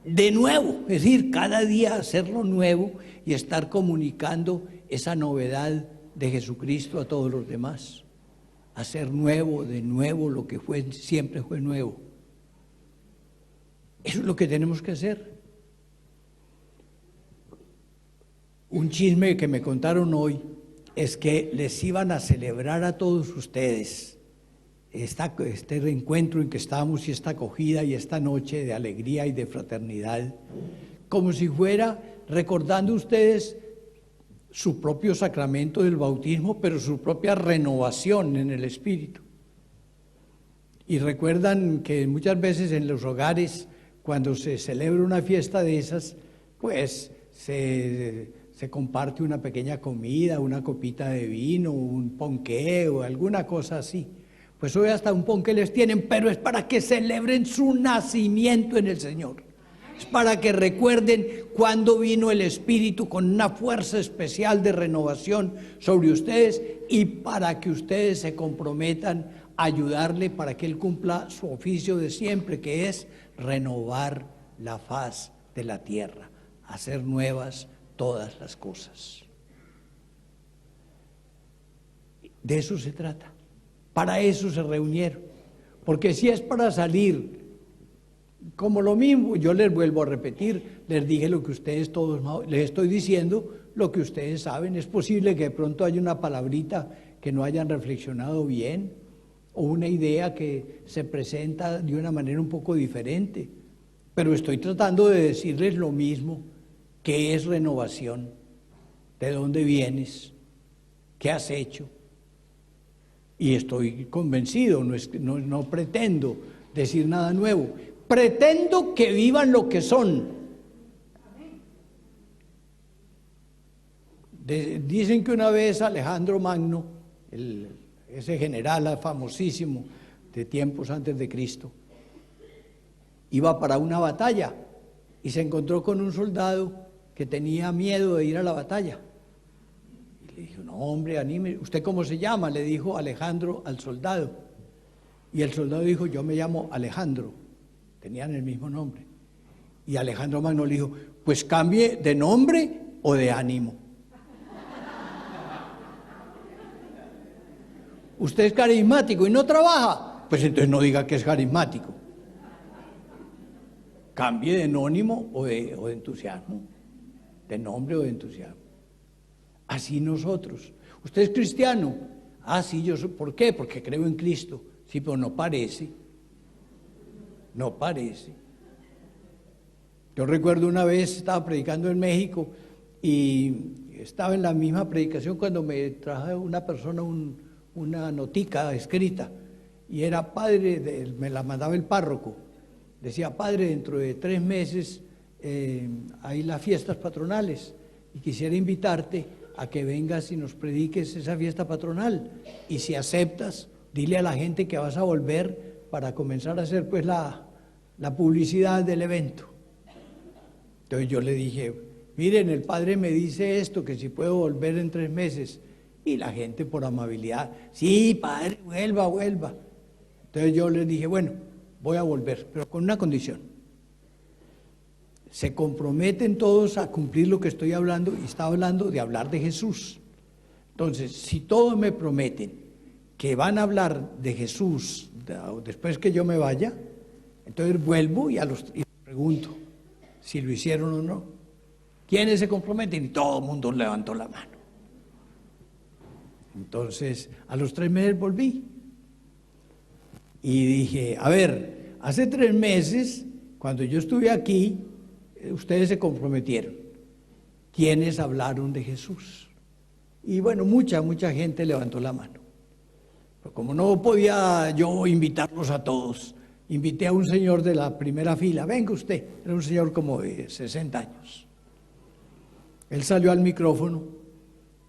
A: de nuevo, es decir, cada día hacerlo nuevo y estar comunicando esa novedad de Jesucristo a todos los demás. Hacer nuevo, de nuevo, lo que siempre fue nuevo. Eso es lo que tenemos que hacer. Un chisme que me contaron hoy es que les iban a celebrar a todos ustedes este reencuentro en que estamos y esta acogida y esta noche de alegría y de fraternidad, como si fuera recordando ustedes su propio sacramento del bautismo, pero su propia renovación en el Espíritu. Y recuerdan que muchas veces en los hogares, cuando se celebra una fiesta de esas, pues se comparte una pequeña comida, una copita de vino, un ponqué o alguna cosa así. Pues hoy hasta un ponqué les tienen, pero es para que celebren su nacimiento en el Señor. Es para que recuerden cuándo vino el Espíritu con una fuerza especial de renovación sobre ustedes y para que ustedes se comprometan a ayudarle para que Él cumpla su oficio de siempre, que es renovar la faz de la tierra, hacer nuevas todas las cosas. De eso se trata. Para eso se reunieron. Porque si es para salir como lo mismo, yo les vuelvo a repetir, les dije lo que ustedes todos, les estoy diciendo lo que ustedes saben. Es posible que de pronto haya una palabrita que no hayan reflexionado bien o una idea que se presenta de una manera un poco diferente, pero estoy tratando de decirles lo mismo. ¿Qué es renovación? ¿De dónde vienes? ¿Qué has hecho? Y estoy convencido, no pretendo decir nada nuevo. Pretendo que vivan lo que son. Dicen que una vez Alejandro Magno, ese general famosísimo de tiempos antes de Cristo, iba para una batalla y se encontró con un soldado que tenía miedo de ir a la batalla. Y le dijo, no hombre, anime, ¿usted cómo se llama? Le dijo Alejandro al soldado. Y el soldado dijo, yo me llamo Alejandro. Tenían el mismo nombre. Y Alejandro Magno le dijo, pues cambie de nombre o de ánimo. ¿Usted es carismático y no trabaja? Pues entonces no diga que es carismático. Cambie de anónimo o de entusiasmo, de nombre o de entusiasmo. Así nosotros. ¿Usted es cristiano? Ah, sí, yo soy. ¿Por qué? Porque creo en Cristo. Sí, pero no parece. No parece. Yo recuerdo una vez, estaba predicando en México y estaba en la misma predicación cuando me trajo una persona una notica escrita y era padre, me la mandaba el párroco. Decía, padre, dentro de 3 meses hay las fiestas patronales y quisiera invitarte a que vengas y nos prediques esa fiesta patronal. Y si aceptas, dile a la gente que vas a volver para comenzar a hacer pues la publicidad del evento. Entonces yo le dije, miren, el padre me dice esto, que si puedo volver en 3 meses. Y la gente por amabilidad, sí, padre, vuelva. Entonces yo les dije, bueno, voy a volver, pero con una condición. Se comprometen todos a cumplir lo que estoy hablando, y está hablando de hablar de Jesús. Entonces, si todos me prometen que van a hablar de Jesús después que yo me vaya, entonces vuelvo y les pregunto si lo hicieron o no. ¿Quiénes se comprometen? Y todo el mundo levantó la mano. Entonces, a los 3 meses volví. Y dije, a ver, hace 3 meses, cuando yo estuve aquí, ustedes se comprometieron. ¿Quiénes hablaron de Jesús? Y bueno, mucha gente levantó la mano. Pero como no podía yo invitarlos a todos, invité a un señor de la primera fila. Venga usted, era un señor como de 60 años. Él salió al micrófono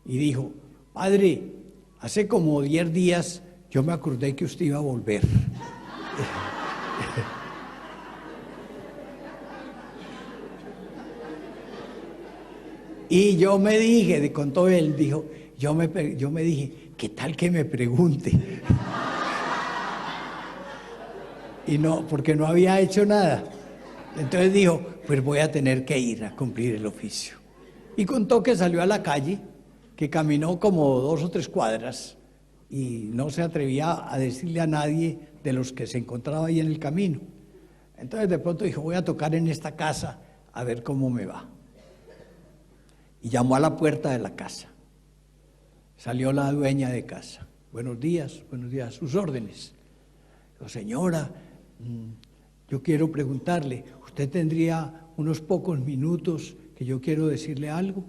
A: y dijo, Padre, hace como 10 días yo me acordé que usted iba a volver. Y yo me dije, contó él, dijo, yo me dije, ¿qué tal que me pregunte? Y no, porque no había hecho nada. Entonces dijo, pues voy a tener que ir a cumplir el oficio. Y contó que salió a la calle, que caminó como 2 o 3 cuadras y no se atrevía a decirle a nadie de los que se encontraba ahí en el camino. Entonces de pronto dijo, voy a tocar en esta casa a ver cómo me va. Y llamó a la puerta de la casa. Salió la dueña de casa. Buenos días, sus órdenes. Dijo, señora, yo quiero preguntarle, ¿usted tendría unos pocos minutos que yo quiero decirle algo?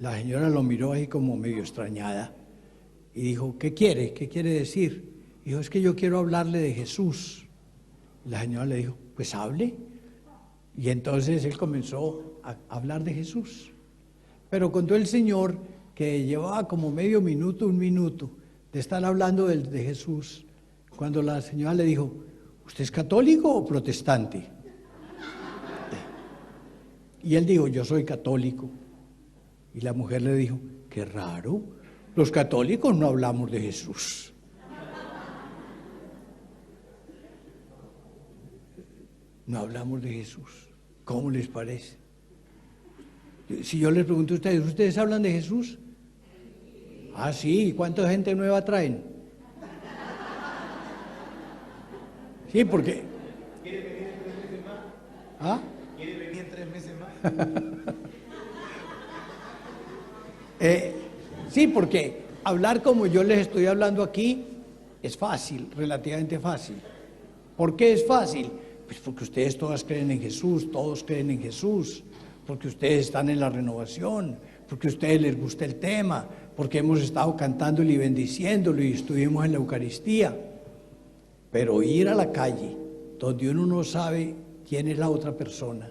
A: La señora lo miró ahí como medio extrañada y dijo, ¿qué quiere? ¿Qué quiere decir? Dijo, es que yo quiero hablarle de Jesús. Y la señora le dijo, pues hable. Y entonces él comenzó a hablar de Jesús. Pero contó el Señor que llevaba como medio minuto, 1 minuto de estar hablando de Jesús, cuando la señora le dijo, ¿usted es católico o protestante? Y él dijo, yo soy católico. Y la mujer le dijo, qué raro, los católicos no hablamos de Jesús. No hablamos de Jesús. ¿Cómo les parece? Si yo les pregunto a ustedes, ¿ustedes hablan de Jesús? Ah, sí, ¿cuánta gente nueva traen? Sí, porque...
B: ¿Quiere venir en 3 meses más?
A: ¿Ah?
B: ¿Quiere venir en 3 meses más?
A: Sí, porque hablar como yo les estoy hablando aquí es fácil, relativamente fácil. ¿Por qué es fácil? Pues porque ustedes todas creen en Jesús, todos creen en Jesús, porque ustedes están en la renovación, porque a ustedes les gusta el tema, porque hemos estado cantándolo y bendiciéndolo y estuvimos en la Eucaristía. Pero ir a la calle, donde uno no sabe quién es la otra persona,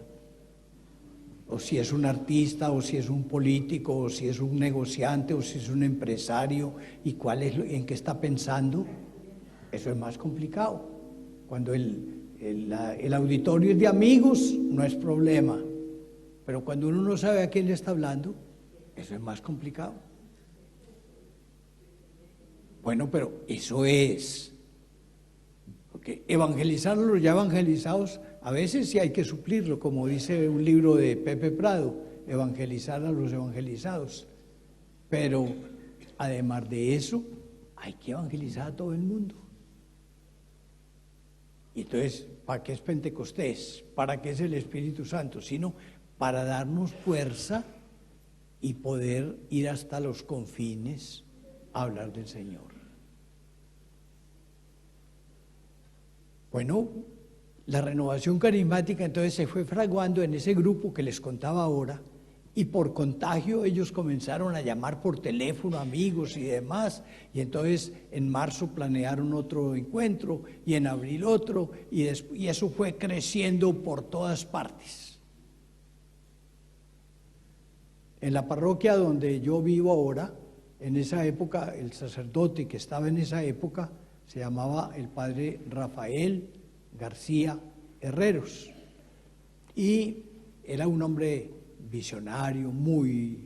A: o si es un artista, o si es un político, o si es un negociante, o si es un empresario, y en qué está pensando, eso es más complicado. Cuando el auditorio es de amigos, no es problema, pero cuando uno no sabe a quién le está hablando, eso es más complicado. Bueno, pero eso es... Porque evangelizar a los ya evangelizados, a veces sí hay que suplirlo, como dice un libro de Pepe Prado, evangelizar a los evangelizados. Pero además de eso, hay que evangelizar a todo el mundo. Y entonces, ¿para qué es Pentecostés? ¿Para qué es el Espíritu Santo? Sino para darnos fuerza y poder ir hasta los confines a hablar del Señor. Bueno, la renovación carismática entonces se fue fraguando en ese grupo que les contaba ahora, y por contagio ellos comenzaron a llamar por teléfono amigos y demás, y entonces en marzo planearon otro encuentro y en abril otro, y eso fue creciendo por todas partes. En la parroquia donde yo vivo ahora, en esa época, el sacerdote que estaba en esa época se llamaba el padre Rafael García Herreros, y era un hombre visionario, muy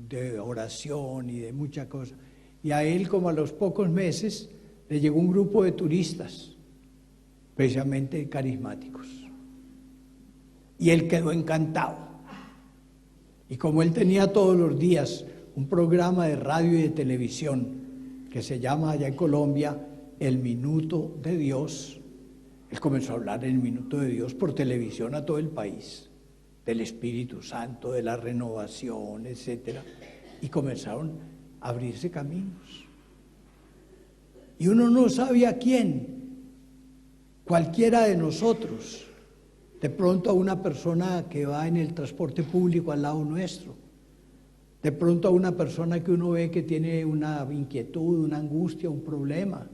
A: de oración y de muchas cosas. Y a él, como a los pocos meses, le llegó un grupo de turistas, precisamente carismáticos. Y él quedó encantado. Y como él tenía todos los días un programa de radio y de televisión que se llama allá en Colombia El Minuto de Dios, él comenzó a hablar del Minuto de Dios por televisión a todo el país, del Espíritu Santo, de la renovación, etcétera, y comenzaron a abrirse caminos. Y uno no sabe a quién, cualquiera de nosotros, de pronto a una persona que va en el transporte público al lado nuestro, de pronto a una persona que uno ve que tiene una inquietud, una angustia, un problema,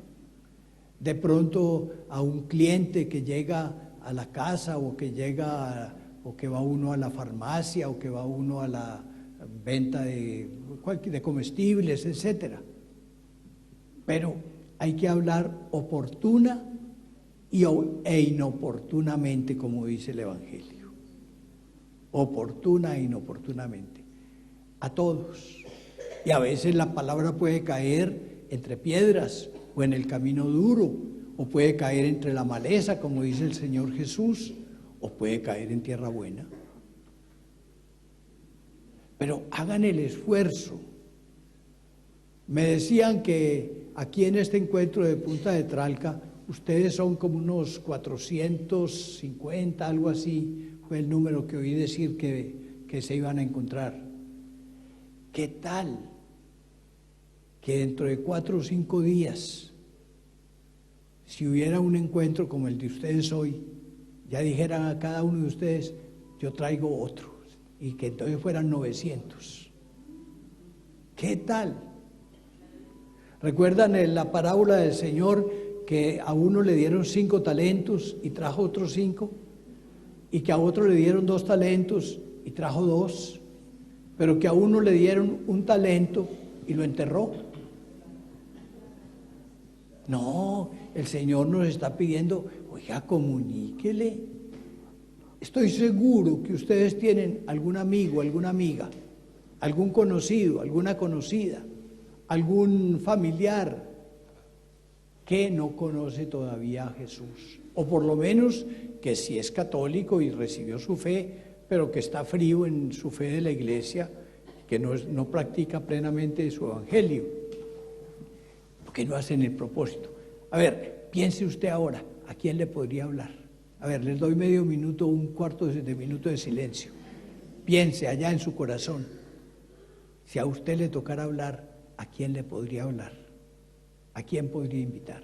A: de pronto a un cliente que llega a la casa o que va uno a la farmacia o que va uno a venta de comestibles, etcétera. Pero hay que hablar oportuna e inoportunamente, como dice el Evangelio. Oportuna e inoportunamente. A todos. Y a veces la palabra puede caer entre piedras o en el camino duro, o puede caer entre la maleza, como dice el Señor Jesús, o puede caer en tierra buena. Pero hagan el esfuerzo. Me decían que aquí en este encuentro de Punta de Tralca, ustedes son como unos 450, algo así, fue el número que oí decir que se iban a encontrar. ¿Qué tal que dentro de 4 o 5 días, si hubiera un encuentro como el de ustedes hoy, ya dijeran a cada uno de ustedes, yo traigo otro, y que entonces fueran 900? ¿Qué tal? ¿Recuerdan la parábola del Señor que a uno le dieron 5 talentos y trajo otros 5? Y que a otro le dieron 2 talentos y trajo 2, pero que a uno le dieron 1 talento y lo enterró. No, el Señor nos está pidiendo, oiga, comuníquele. Estoy seguro que ustedes tienen algún amigo, alguna amiga, algún conocido, alguna conocida, algún familiar que no conoce todavía a Jesús, o por lo menos que sí es católico y recibió su fe, pero que está frío en su fe de la iglesia, que no practica plenamente su evangelio, porque no hacen el propósito. A ver, piense usted ahora, ¿a quién le podría hablar? A ver, les doy medio minuto, 1/4 de minuto de silencio. Piense allá en su corazón, si a usted le tocara hablar, ¿a quién le podría hablar? ¿A quién podría invitar?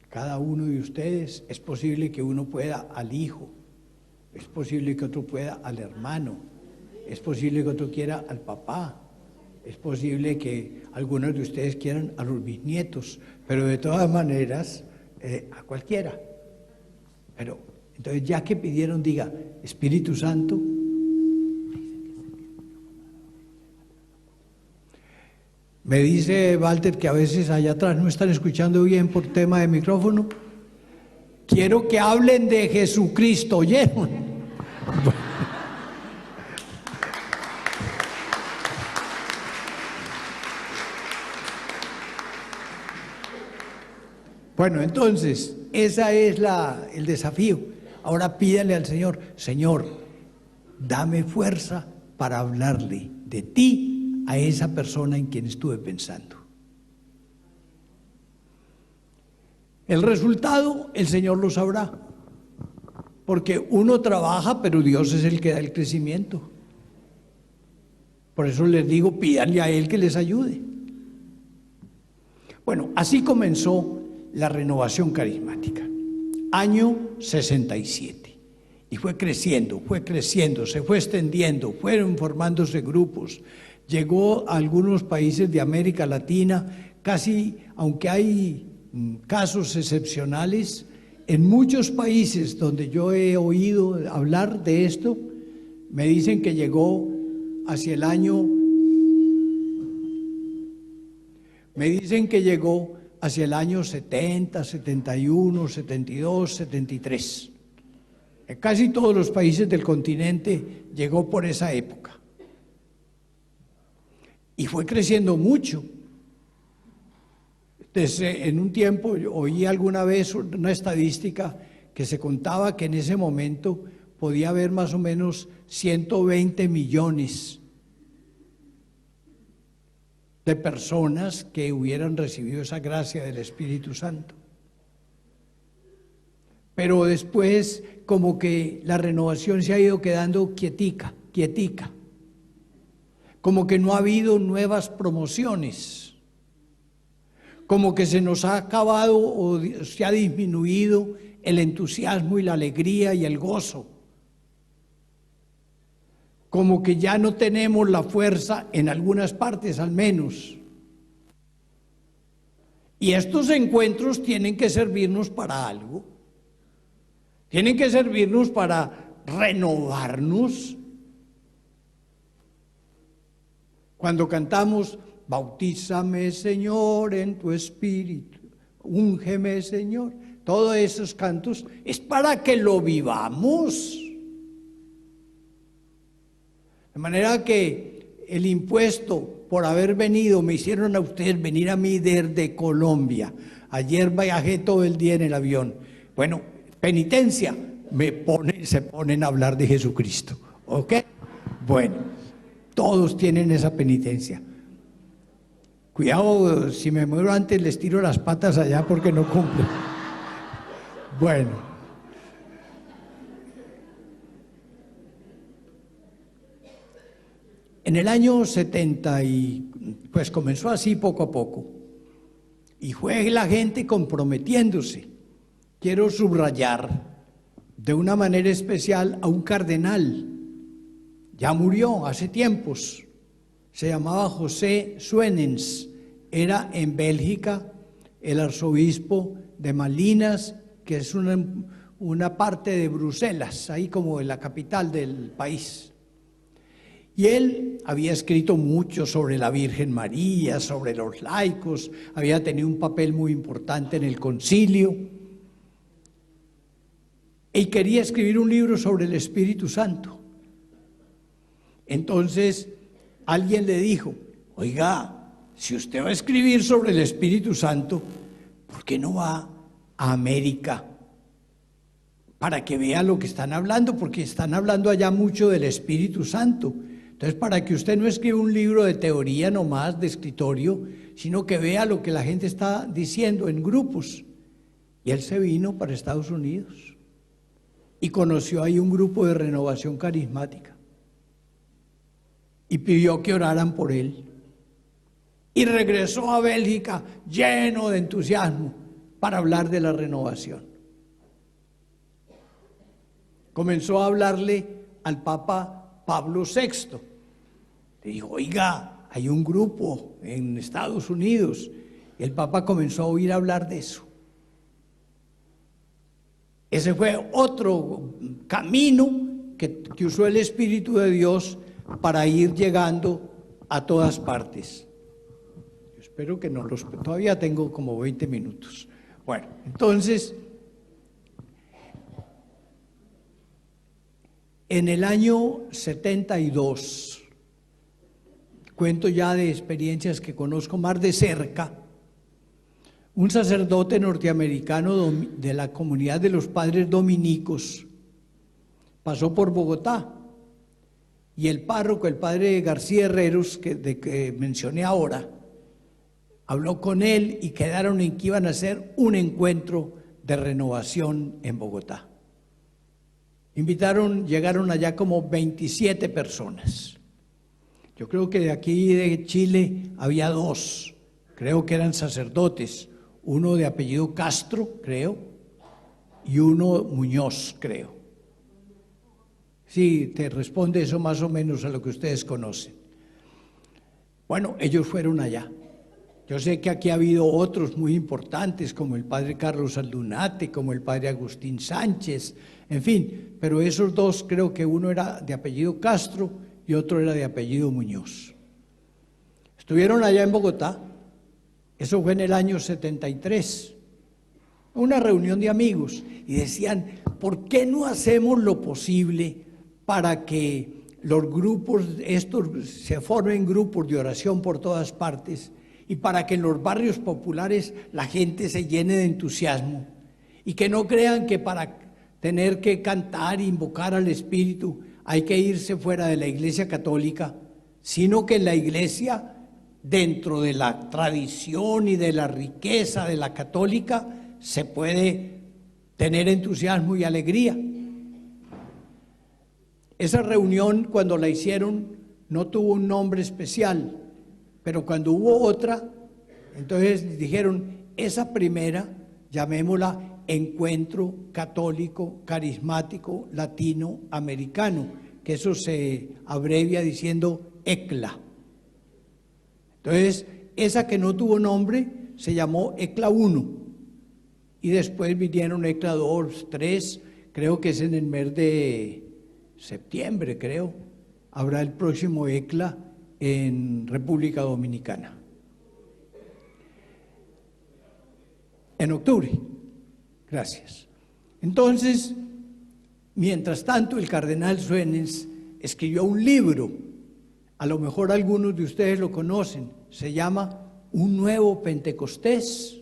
A: Cada uno de ustedes, es posible que uno pueda al hijo, es posible que otro pueda al hermano, es posible que otro quiera al papá, es posible que algunos de ustedes quieran a los bisnietos, pero de todas maneras, a cualquiera. Pero entonces, ya que pidieron, diga, Espíritu Santo, me dice Walter que a veces allá atrás no están escuchando bien por tema de micrófono. Quiero que hablen de Jesucristo, ¿oyeron? Bueno, entonces, ese es el desafío. Ahora pídale al Señor, Señor, dame fuerza para hablarle de ti a esa persona en quien estuve pensando. El resultado, el Señor lo sabrá, porque uno trabaja, pero Dios es el que da el crecimiento. Por eso les digo, pídanle a Él que les ayude. Bueno, así comenzó la renovación carismática, año 67, y fue creciendo, se fue extendiendo, fueron formándose grupos, llegó a algunos países de América Latina, casi, aunque hay casos excepcionales, en muchos países donde yo he oído hablar de esto, me dicen que llegó hacia el año, hacia el año 70, 71, 72, 73. En casi todos los países del continente llegó por esa época. Y fue creciendo mucho. Desde, en un tiempo, oí alguna vez una estadística que se contaba que en ese momento podía haber más o menos 120 millones de personas que hubieran recibido esa gracia del Espíritu Santo. Pero después, como que la renovación se ha ido quedando quietica, como que no ha habido nuevas promociones, como que se nos ha acabado o se ha disminuido el entusiasmo y la alegría y el gozo, como que ya no tenemos la fuerza en algunas partes al menos. Y estos encuentros tienen que servirnos para algo, Tienen que servirnos para renovarnos. Cuando cantamos, bautízame Señor en tu espíritu, úngeme Señor, todos esos cantos es para que lo vivamos. De manera que el impuesto por haber venido, me hicieron a ustedes venir a mí desde Colombia. Ayer viajé todo el día en el avión. Bueno, penitencia, se ponen a hablar de Jesucristo. ¿Ok? Bueno, todos tienen esa penitencia. Cuidado, si me muero antes les tiro las patas allá porque no cumplen. Bueno. En el año 70, pues comenzó así poco a poco, y fue la gente comprometiéndose. Quiero subrayar de una manera especial a un cardenal, ya murió hace tiempos, se llamaba José Suenens, era en Bélgica el arzobispo de Malinas, que es una parte de Bruselas, ahí como en la capital del país. Y él había escrito mucho sobre la Virgen María, sobre los laicos, había tenido un papel muy importante en el concilio y quería escribir un libro sobre el Espíritu Santo. Entonces alguien le dijo, oiga, si usted va a escribir sobre el Espíritu Santo, ¿por qué no va a América? Para que vea lo que están hablando, porque están hablando allá mucho del Espíritu Santo. Entonces, para que usted no escriba un libro de teoría nomás, de escritorio, sino que vea lo que la gente está diciendo en grupos. Y él se vino para Estados Unidos y conoció ahí un grupo de renovación carismática y pidió que oraran por él. Y regresó a Bélgica lleno de entusiasmo para hablar de la renovación. Comenzó a hablarle al Papa Pablo VI. Le dijo, oiga, hay un grupo en Estados Unidos. El Papa comenzó a oír hablar de eso. Ese fue otro camino que usó el Espíritu de Dios para ir llegando a todas partes. Yo espero que no los... Todavía tengo como 20 minutos. Bueno, entonces... En el año 72, cuento ya de experiencias que conozco más de cerca, un sacerdote norteamericano de la comunidad de los padres dominicos pasó por Bogotá y el párroco, el padre García Herreros, que mencioné ahora, habló con él y quedaron en que iban a hacer un encuentro de renovación en Bogotá. Llegaron allá como 27 personas. Yo creo que de aquí de Chile había 2, creo que eran sacerdotes, uno de apellido Castro, creo, y uno Muñoz, creo. Sí, te responde eso más o menos a lo que ustedes conocen. Bueno, ellos fueron allá. Yo sé que aquí ha habido otros muy importantes, como el padre Carlos Aldunate, como el padre Agustín Sánchez, en fin, pero esos 2 creo que uno era de apellido Castro y otro era de apellido Muñoz. Estuvieron allá en Bogotá, eso fue en el año 73, una reunión de amigos, y decían, ¿por qué no hacemos lo posible para que los grupos, estos se formen grupos de oración por todas partes, y para que en los barrios populares la gente se llene de entusiasmo y que no crean que para tener que cantar e invocar al Espíritu hay que irse fuera de la Iglesia Católica, sino que en la Iglesia, dentro de la tradición y de la riqueza de la católica, se puede tener entusiasmo y alegría. Esa reunión, cuando la hicieron, no tuvo un nombre especial, pero cuando hubo otra, entonces dijeron, esa primera, llamémosla Encuentro Católico Carismático Latinoamericano, que eso se abrevia diciendo ECLA. Entonces, esa que no tuvo nombre se llamó ECLA 1, y después vinieron ECLA 2, 3, creo que es en el mes de septiembre, creo, habrá el próximo ECLA en República Dominicana. En octubre. Gracias. Entonces, mientras tanto, el cardenal Suenens escribió un libro, a lo mejor algunos de ustedes lo conocen, se llama Un Nuevo Pentecostés.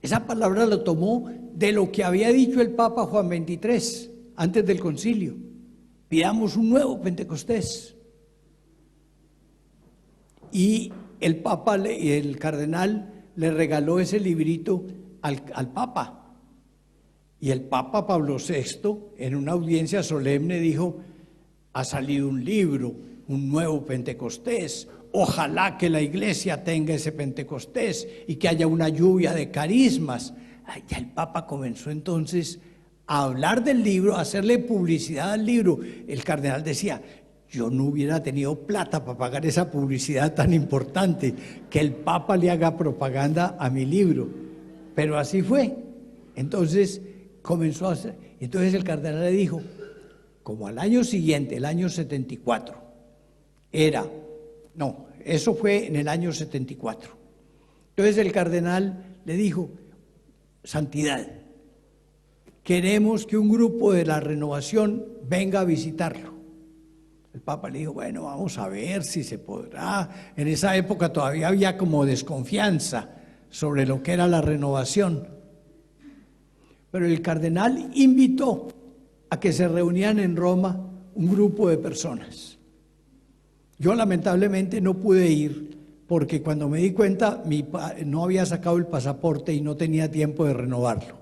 A: Esa palabra lo tomó de lo que había dicho el Papa Juan XXIII antes del concilio. Pidamos un nuevo Pentecostés. Y el Papa, el cardenal, le regaló ese librito al Papa. Y el Papa Pablo VI, en una audiencia solemne, dijo: ha salido un libro, un nuevo Pentecostés. Ojalá que la iglesia tenga ese Pentecostés y que haya una lluvia de carismas. Ya el Papa comenzó entonces a hablar del libro, a hacerle publicidad al libro. El cardenal decía: yo no hubiera tenido plata para pagar esa publicidad tan importante, que el Papa le haga propaganda a mi libro. Pero así fue. Entonces comenzó a hacer. Entonces el cardenal le dijo, como al año siguiente, el año 74, eso fue en el año 74. Entonces el cardenal le dijo: Santidad, queremos que un grupo de la Renovación venga a visitarlo. El Papa le dijo: bueno, vamos a ver si se podrá. En esa época todavía había como desconfianza sobre lo que era la renovación. Pero el cardenal invitó a que se reunieran en Roma un grupo de personas. Yo lamentablemente no pude ir porque cuando me di cuenta no había sacado el pasaporte y no tenía tiempo de renovarlo.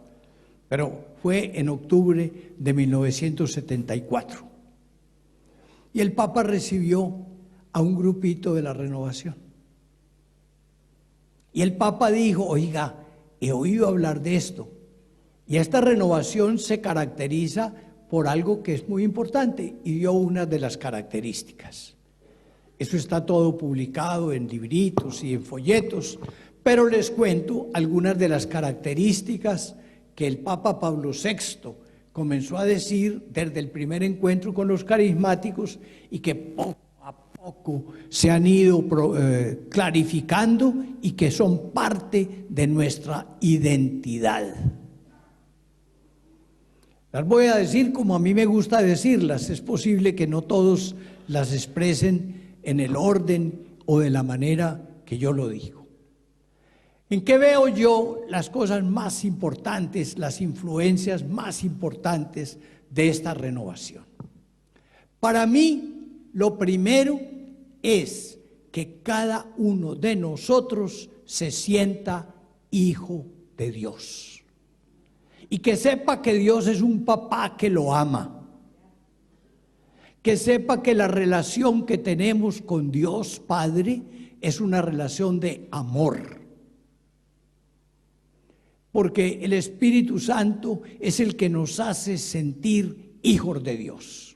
A: Pero fue en octubre de 1974. Y el Papa recibió a un grupito de la Renovación. Y el Papa dijo: oiga, he oído hablar de esto. Y esta renovación se caracteriza por algo que es muy importante, y dio una de las características. Eso está todo publicado en libritos y en folletos, pero les cuento algunas de las características que el Papa Pablo VI comenzó a decir desde el primer encuentro con los carismáticos y que poco a poco se han ido clarificando y que son parte de nuestra identidad. Las voy a decir como a mí me gusta decirlas. Es posible que no todos las expresen en el orden o de la manera que yo lo digo. ¿En qué veo yo las cosas más importantes, las influencias más importantes de esta renovación? Para mí, lo primero es que cada uno de nosotros se sienta hijo de Dios. Y que sepa que Dios es un papá que lo ama. Que sepa que la relación que tenemos con Dios Padre es una relación de amor. Porque el Espíritu Santo es el que nos hace sentir hijos de Dios.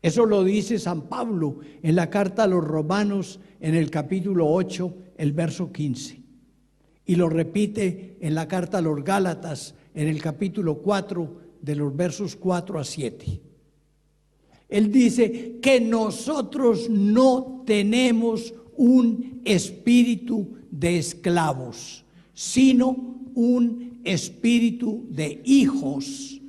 A: Eso lo dice San Pablo en la carta a los Romanos en el capítulo 8, el verso 15. Y lo repite en la carta a los Gálatas en el capítulo 4, de los versos 4 a 7. Él dice que nosotros no tenemos un espíritu de esclavos, sino un espíritu de hijos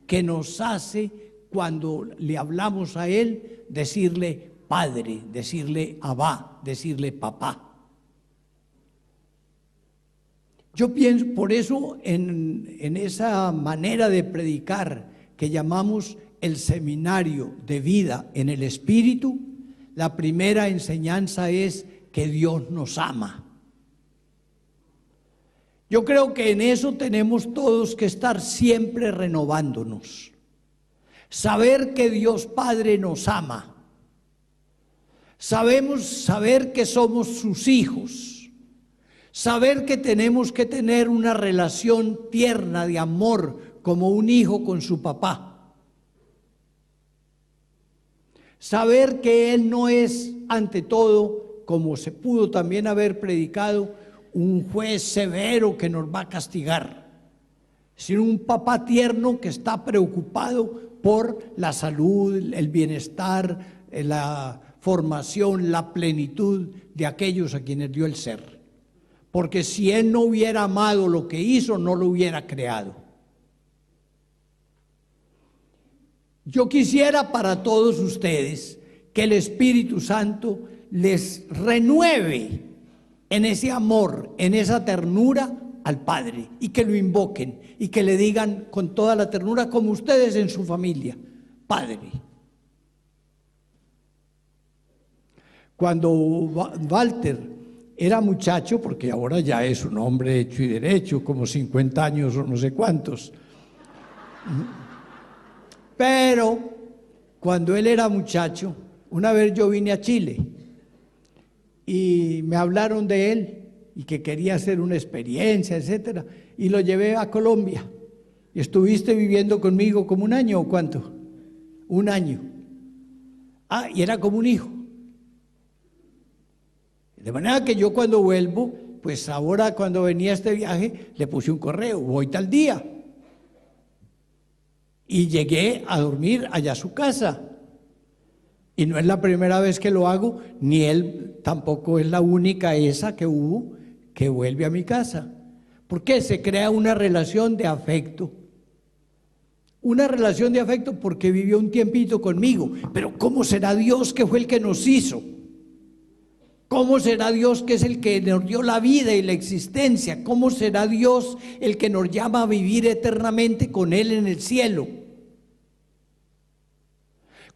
A: que nos hace, cuando le hablamos a Él, decirle Padre, decirle Abba, decirle Papá. Yo pienso, por eso en esa manera de predicar que llamamos el seminario de vida en el Espíritu, la primera enseñanza es que Dios nos ama. Yo creo que en eso tenemos todos que estar siempre renovándonos. Saber que Dios Padre nos ama. Saber que somos sus hijos. Saber que tenemos que tener una relación tierna de amor como un hijo con su papá. Saber que Él no es, ante todo, como se pudo también haber predicado, un juez severo que nos va a castigar, sino un papá tierno que está preocupado por la salud, el bienestar, la formación, la plenitud de aquellos a quienes dio el ser. Porque si Él no hubiera amado lo que hizo, no lo hubiera creado. Yo quisiera para todos ustedes que el Espíritu Santo les renueve en ese amor, en esa ternura al Padre, y que lo invoquen y que le digan con toda la ternura, como ustedes en su familia: Padre. Cuando Walter era muchacho, porque ahora ya es un hombre hecho y derecho, como 50 años o no sé cuántos, pero cuando él era muchacho, una vez yo vine a Chile y me hablaron de él y que quería hacer una experiencia, etcétera, y lo llevé a Colombia. Y estuviste viviendo conmigo como un año, ¿o cuánto? Un año. Y era como un hijo. De manera que yo cuando vuelvo, pues ahora cuando venía este viaje, le puse un correo: voy tal día. Y llegué a dormir allá a su casa. Y no es la primera vez que lo hago, ni él tampoco es la única esa que hubo que vuelve a mi casa. ¿Por qué? Se crea una relación de afecto. Una relación de afecto porque vivió un tiempito conmigo. Pero ¿cómo será Dios, que fue el que nos hizo? ¿Cómo será Dios, que es el que nos dio la vida y la existencia? ¿Cómo será Dios el que nos llama a vivir eternamente con Él en el cielo?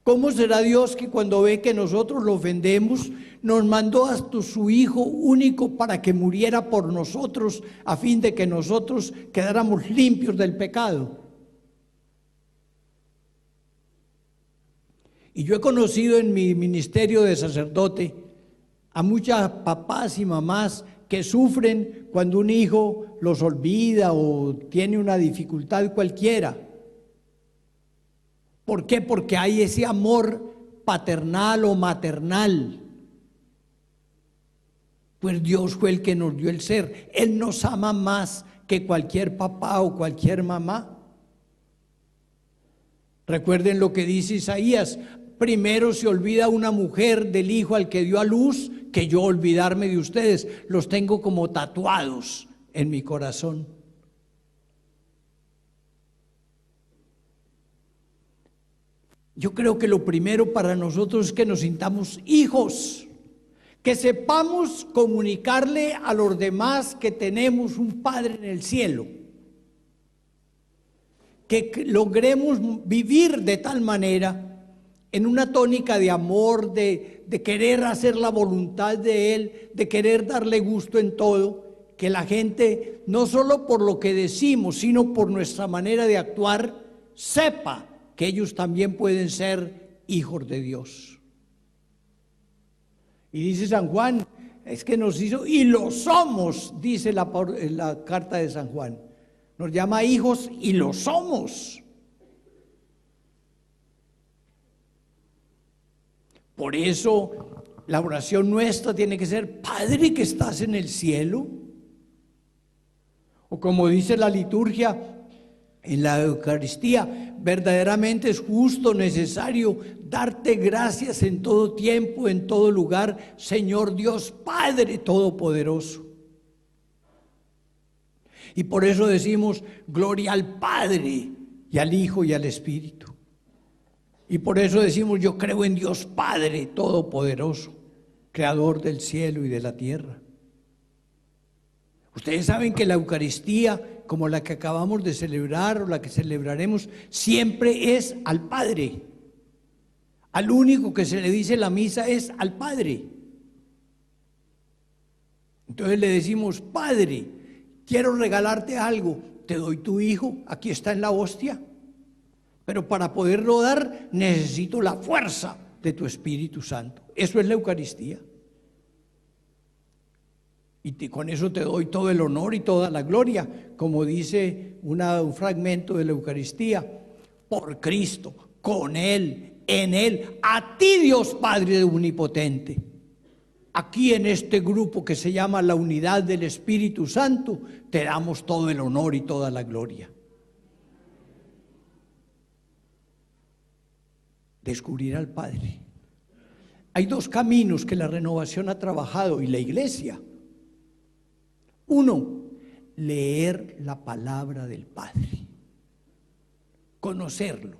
A: ¿Cómo será Dios que cuando ve que nosotros lo ofendemos, nos mandó hasta su Hijo único para que muriera por nosotros, a fin de que nosotros quedáramos limpios del pecado? Y yo he conocido en mi ministerio de sacerdote a muchas papás y mamás que sufren cuando un hijo los olvida o tiene una dificultad cualquiera. ¿Por qué? Porque hay ese amor paternal o maternal. Pues Dios fue el que nos dio el ser. Él nos ama más que cualquier papá o cualquier mamá. Recuerden lo que dice Isaías: primero se olvida una mujer del hijo al que dio a luz que yo olvidarme de ustedes. Los tengo como tatuados en mi corazón. Yo creo que lo primero para nosotros es que nos sintamos hijos, que sepamos comunicarle a los demás que tenemos un Padre en el cielo, que logremos vivir de tal manera, en una tónica de amor, de querer hacer la voluntad de Él, de querer darle gusto en todo, que la gente, no solo por lo que decimos, sino por nuestra manera de actuar, sepa que ellos también pueden ser hijos de Dios. Y dice San Juan, es que nos hizo, y lo somos, dice la carta de San Juan. Nos llama hijos y lo somos. Por eso la oración nuestra tiene que ser: Padre que estás en el cielo. O como dice la liturgia en la Eucaristía: verdaderamente es justo, necesario darte gracias en todo tiempo, en todo lugar, Señor Dios Padre Todopoderoso. Y por eso decimos: gloria al Padre y al Hijo y al Espíritu. Y por eso decimos: yo creo en Dios Padre Todopoderoso, Creador del cielo y de la tierra. Ustedes saben que la Eucaristía, como la que acabamos de celebrar o la que celebraremos, siempre es al Padre. Al único que se le dice la misa es al Padre. Entonces le decimos: Padre, quiero regalarte algo, te doy tu Hijo, aquí está en la hostia. Pero para poderlo dar necesito la fuerza de tu Espíritu Santo. Eso es la Eucaristía. Y con eso te doy todo el honor y toda la gloria, como dice un fragmento de la Eucaristía: por Cristo, con Él, en Él, a ti Dios Padre Omnipotente. Aquí en este grupo que se llama la unidad del Espíritu Santo, te damos todo el honor y toda la gloria. descubrir al Padre. Hay dos caminos que la renovación ha trabajado y la iglesia. Uno, leer la palabra del Padre, conocerlo.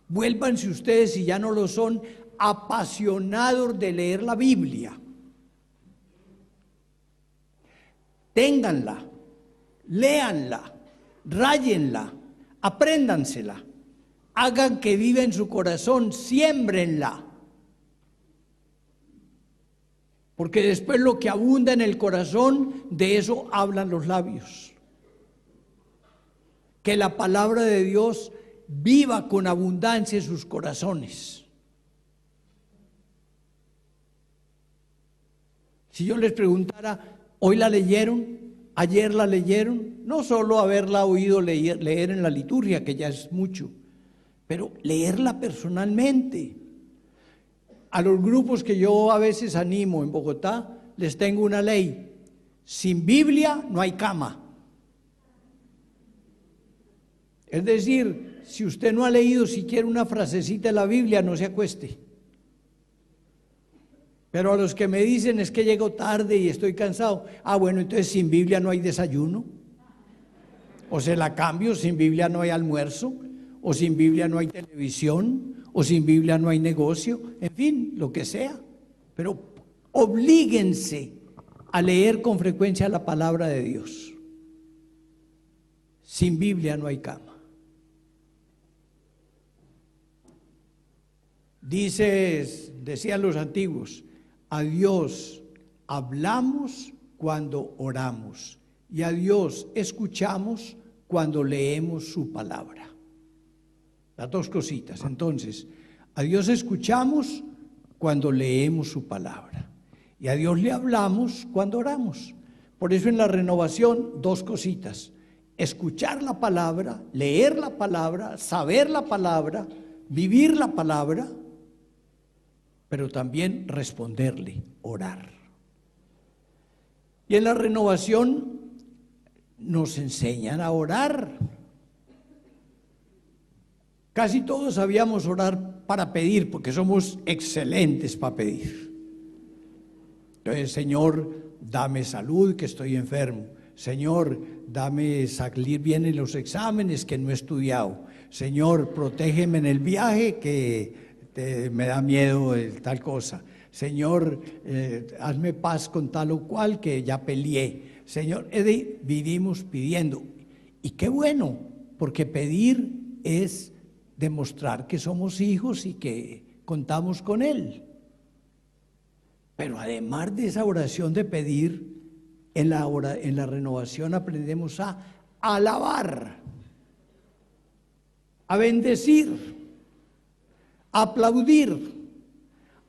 A: Vuélvanse ustedes, si ya no lo son, apasionados de leer la Biblia. Ténganla, léanla, ráyenla, apréndansela, hagan que viva en su corazón, siémbrenla. Porque después lo que abunda en el corazón, de eso hablan los labios. Que la palabra de Dios viva con abundancia en sus corazones. Si yo les preguntara, ¿hoy la leyeron? ¿Ayer la leyeron? No solo haberla oído leer en la liturgia, que ya es mucho, pero leerla personalmente. A los grupos que yo a veces animo en Bogotá, les tengo una ley: sin Biblia no hay cama. Es decir, si usted no ha leído siquiera una frasecita de la Biblia, no se acueste. Pero a los que me dicen es que llego tarde y estoy cansado, bueno, entonces sin Biblia no hay desayuno, o se la cambio, sin Biblia no hay almuerzo, o sin Biblia no hay televisión, o sin Biblia no hay negocio, en fin, lo que sea. Pero oblíguense a leer con frecuencia la palabra de Dios. Sin Biblia no hay cama. Decían los antiguos, a Dios hablamos cuando oramos y a Dios escuchamos cuando leemos su palabra. Las dos cositas. Entonces, a Dios escuchamos cuando leemos su palabra y a Dios le hablamos cuando oramos. Por eso en la renovación, dos cositas: escuchar la palabra, leer la palabra, saber la palabra, vivir la palabra, pero también responderle, orar. Y en la renovación nos enseñan a orar. Casi todos sabíamos orar para pedir, porque somos excelentes para pedir. Entonces, Señor, dame salud, que estoy enfermo. Señor, dame salir bien en los exámenes, que no he estudiado. Señor, protégeme en el viaje, que me da miedo tal cosa. Señor, hazme paz con tal o cual, que ya peleé. Señor, vivimos pidiendo. Y qué bueno, porque pedir es demostrar que somos hijos y que contamos con Él. Pero además de esa oración de pedir, en la renovación aprendemos a alabar, a bendecir, a aplaudir,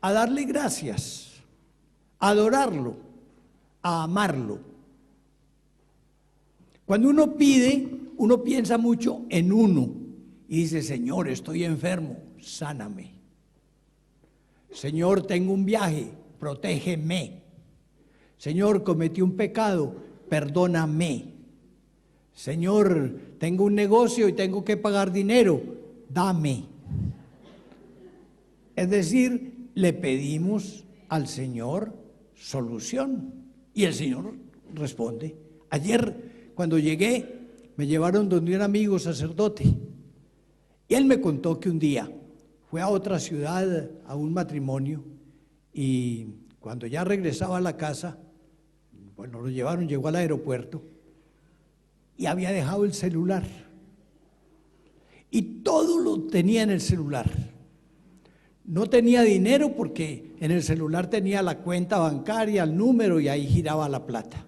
A: a darle gracias, a adorarlo, a amarlo. Cuando uno pide, uno piensa mucho en uno y dice: Señor, estoy enfermo, sáname. Señor, tengo un viaje, protégeme. Señor, cometí un pecado, perdóname. Señor, tengo un negocio y tengo que pagar dinero, dame. Es decir, le pedimos al Señor solución y el Señor responde. Ayer, cuando llegué, me llevaron donde un amigo sacerdote y él me contó que un día fue a otra ciudad a un matrimonio y cuando ya regresaba a la casa, bueno, lo llevaron, llegó al aeropuerto y había dejado el celular y todo lo tenía en el celular. No tenía dinero porque en el celular tenía la cuenta bancaria, el número, y ahí giraba la plata.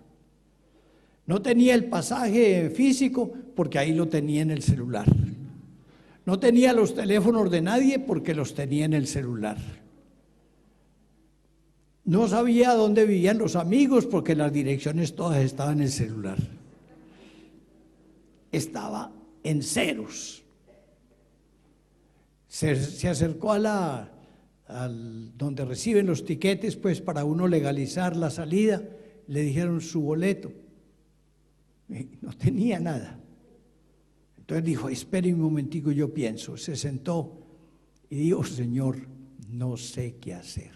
A: No tenía el pasaje físico porque ahí lo tenía en el celular. No tenía los teléfonos de nadie porque los tenía en el celular. No sabía dónde vivían los amigos porque las direcciones todas estaban en el celular. Estaba en ceros. Se acercó a donde reciben los tiquetes, pues para uno legalizar la salida. Le dijeron su boleto. No tenía nada. Entonces dijo: espere un momentico, yo pienso. Se sentó y dijo: Señor, no sé qué hacer.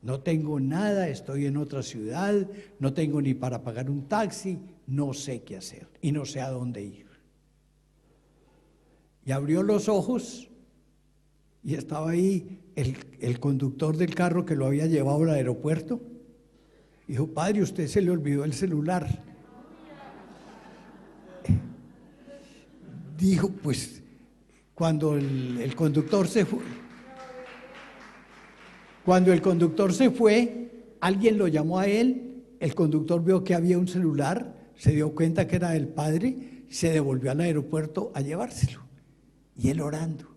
A: No tengo nada, estoy en otra ciudad, no tengo ni para pagar un taxi, no sé qué hacer y no sé a dónde ir. Y abrió los ojos y estaba ahí el conductor del carro que lo había llevado al aeropuerto. Dijo: Padre, usted se le olvidó el celular. Dijo: pues cuando el conductor se fue, alguien lo llamó a él, el conductor vio que había un celular, se dio cuenta que era del padre, se devolvió al aeropuerto a llevárselo. Y él orando.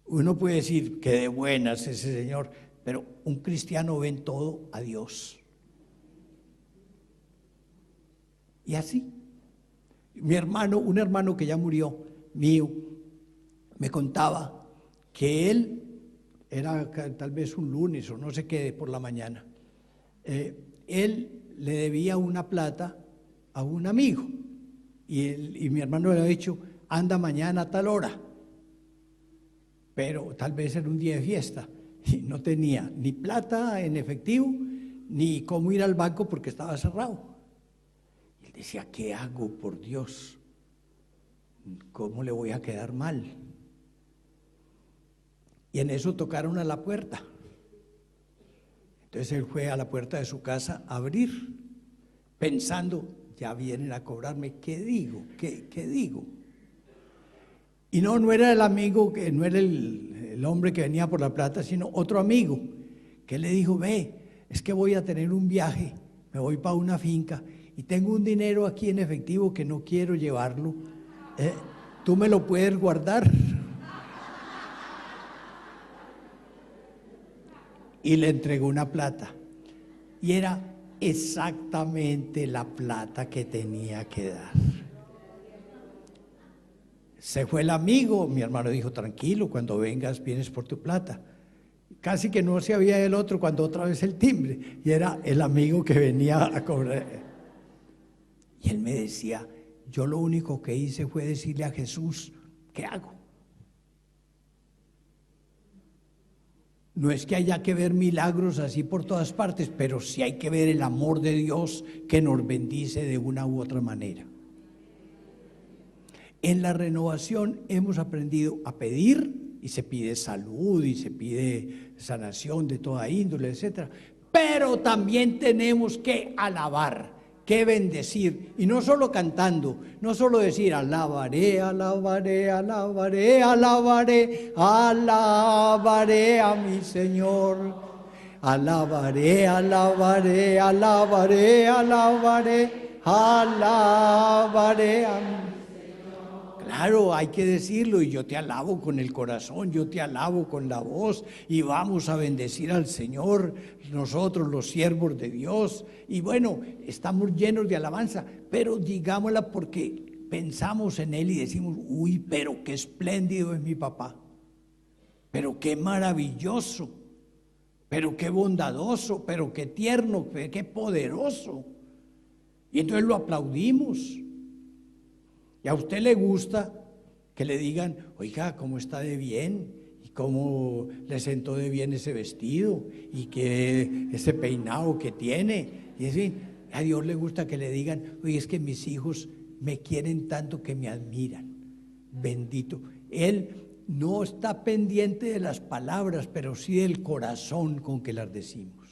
A: Uno puede decir que de buenas ese señor, pero un cristiano ve en todo a Dios. Y así, mi hermano, un hermano que ya murió, mío, me contaba que él, era tal vez un lunes o no sé qué, por la mañana, él le debía una plata a un amigo y mi hermano le había dicho: anda mañana a tal hora, pero tal vez era un día de fiesta y no tenía ni plata en efectivo ni cómo ir al banco porque estaba cerrado. Y él decía: ¿qué hago, por Dios? ¿Cómo le voy a quedar mal? Y en eso tocaron a la puerta. Entonces él fue a la puerta de su casa a abrir, pensando: ya vienen a cobrarme, ¿qué digo? ¿Qué digo? Y no era el amigo, que no era el hombre que venía por la plata, sino otro amigo, que le dijo: ve, es que voy a tener un viaje, me voy para una finca y tengo un dinero aquí en efectivo que no quiero llevarlo, ¿tú me lo puedes guardar? Y le entregó una plata, y era exactamente la plata que tenía que dar. Se fue el amigo, mi hermano dijo: tranquilo, cuando vengas vienes por tu plata. Casi que no se había el otro cuando otra vez el timbre, y era el amigo que venía a cobrar. Y él me decía: yo lo único que hice fue decirle a Jesús: ¿qué hago? No es que haya que ver milagros así por todas partes, pero sí hay que ver el amor de Dios que nos bendice de una u otra manera. En la renovación hemos aprendido a pedir, y se pide salud y se pide sanación de toda índole, etcétera. Pero también tenemos que alabar, que bendecir, y no solo cantando, no solo decir: alabaré, alabaré, alabaré, alabaré, alabaré a mi Señor. Alabaré, alabaré, alabaré, alabaré, alabaré a mi Señor. Claro, hay que decirlo: y yo te alabo con el corazón, yo te alabo con la voz, y vamos a bendecir al Señor, nosotros los siervos de Dios. Y bueno, estamos llenos de alabanza, pero digámosla porque pensamos en Él y decimos: uy, pero qué espléndido es mi papá, pero qué maravilloso, pero qué bondadoso, pero qué tierno, qué poderoso. Y entonces lo aplaudimos. Y a usted le gusta que le digan: oiga, ¿cómo está de bien? ¿Y cómo le sentó de bien ese vestido? ¿Y que ese peinado que tiene? Y así, a Dios le gusta que le digan: oye, es que mis hijos me quieren tanto que me admiran. Bendito. Él no está pendiente de las palabras, pero sí del corazón con que las decimos.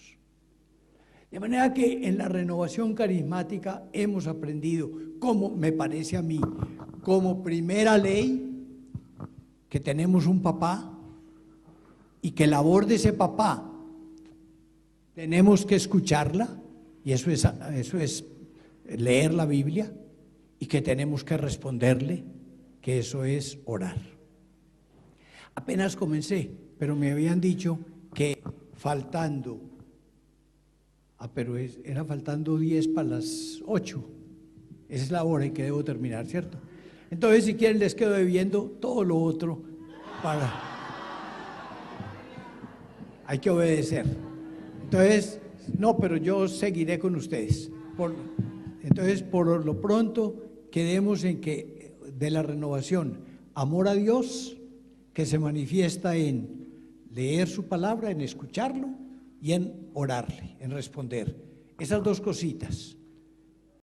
A: De manera que en la renovación carismática hemos aprendido, como me parece a mí, como primera ley, que tenemos un papá y que labor de ese papá tenemos que escucharla, y eso es leer la Biblia, y que tenemos que responderle, que eso es orar. Apenas comencé, pero me habían dicho que faltando, pero era faltando 10 para las 8. Esa es la hora en que debo terminar, ¿cierto? Entonces, si quieren, les quedo debiendo todo lo otro hay que obedecer. Entonces, no, pero yo seguiré con ustedes. Entonces, por lo pronto, quedemos en que de la renovación: amor a Dios, que se manifiesta en leer su palabra, en escucharlo y en orarle, en responder. Esas dos cositas.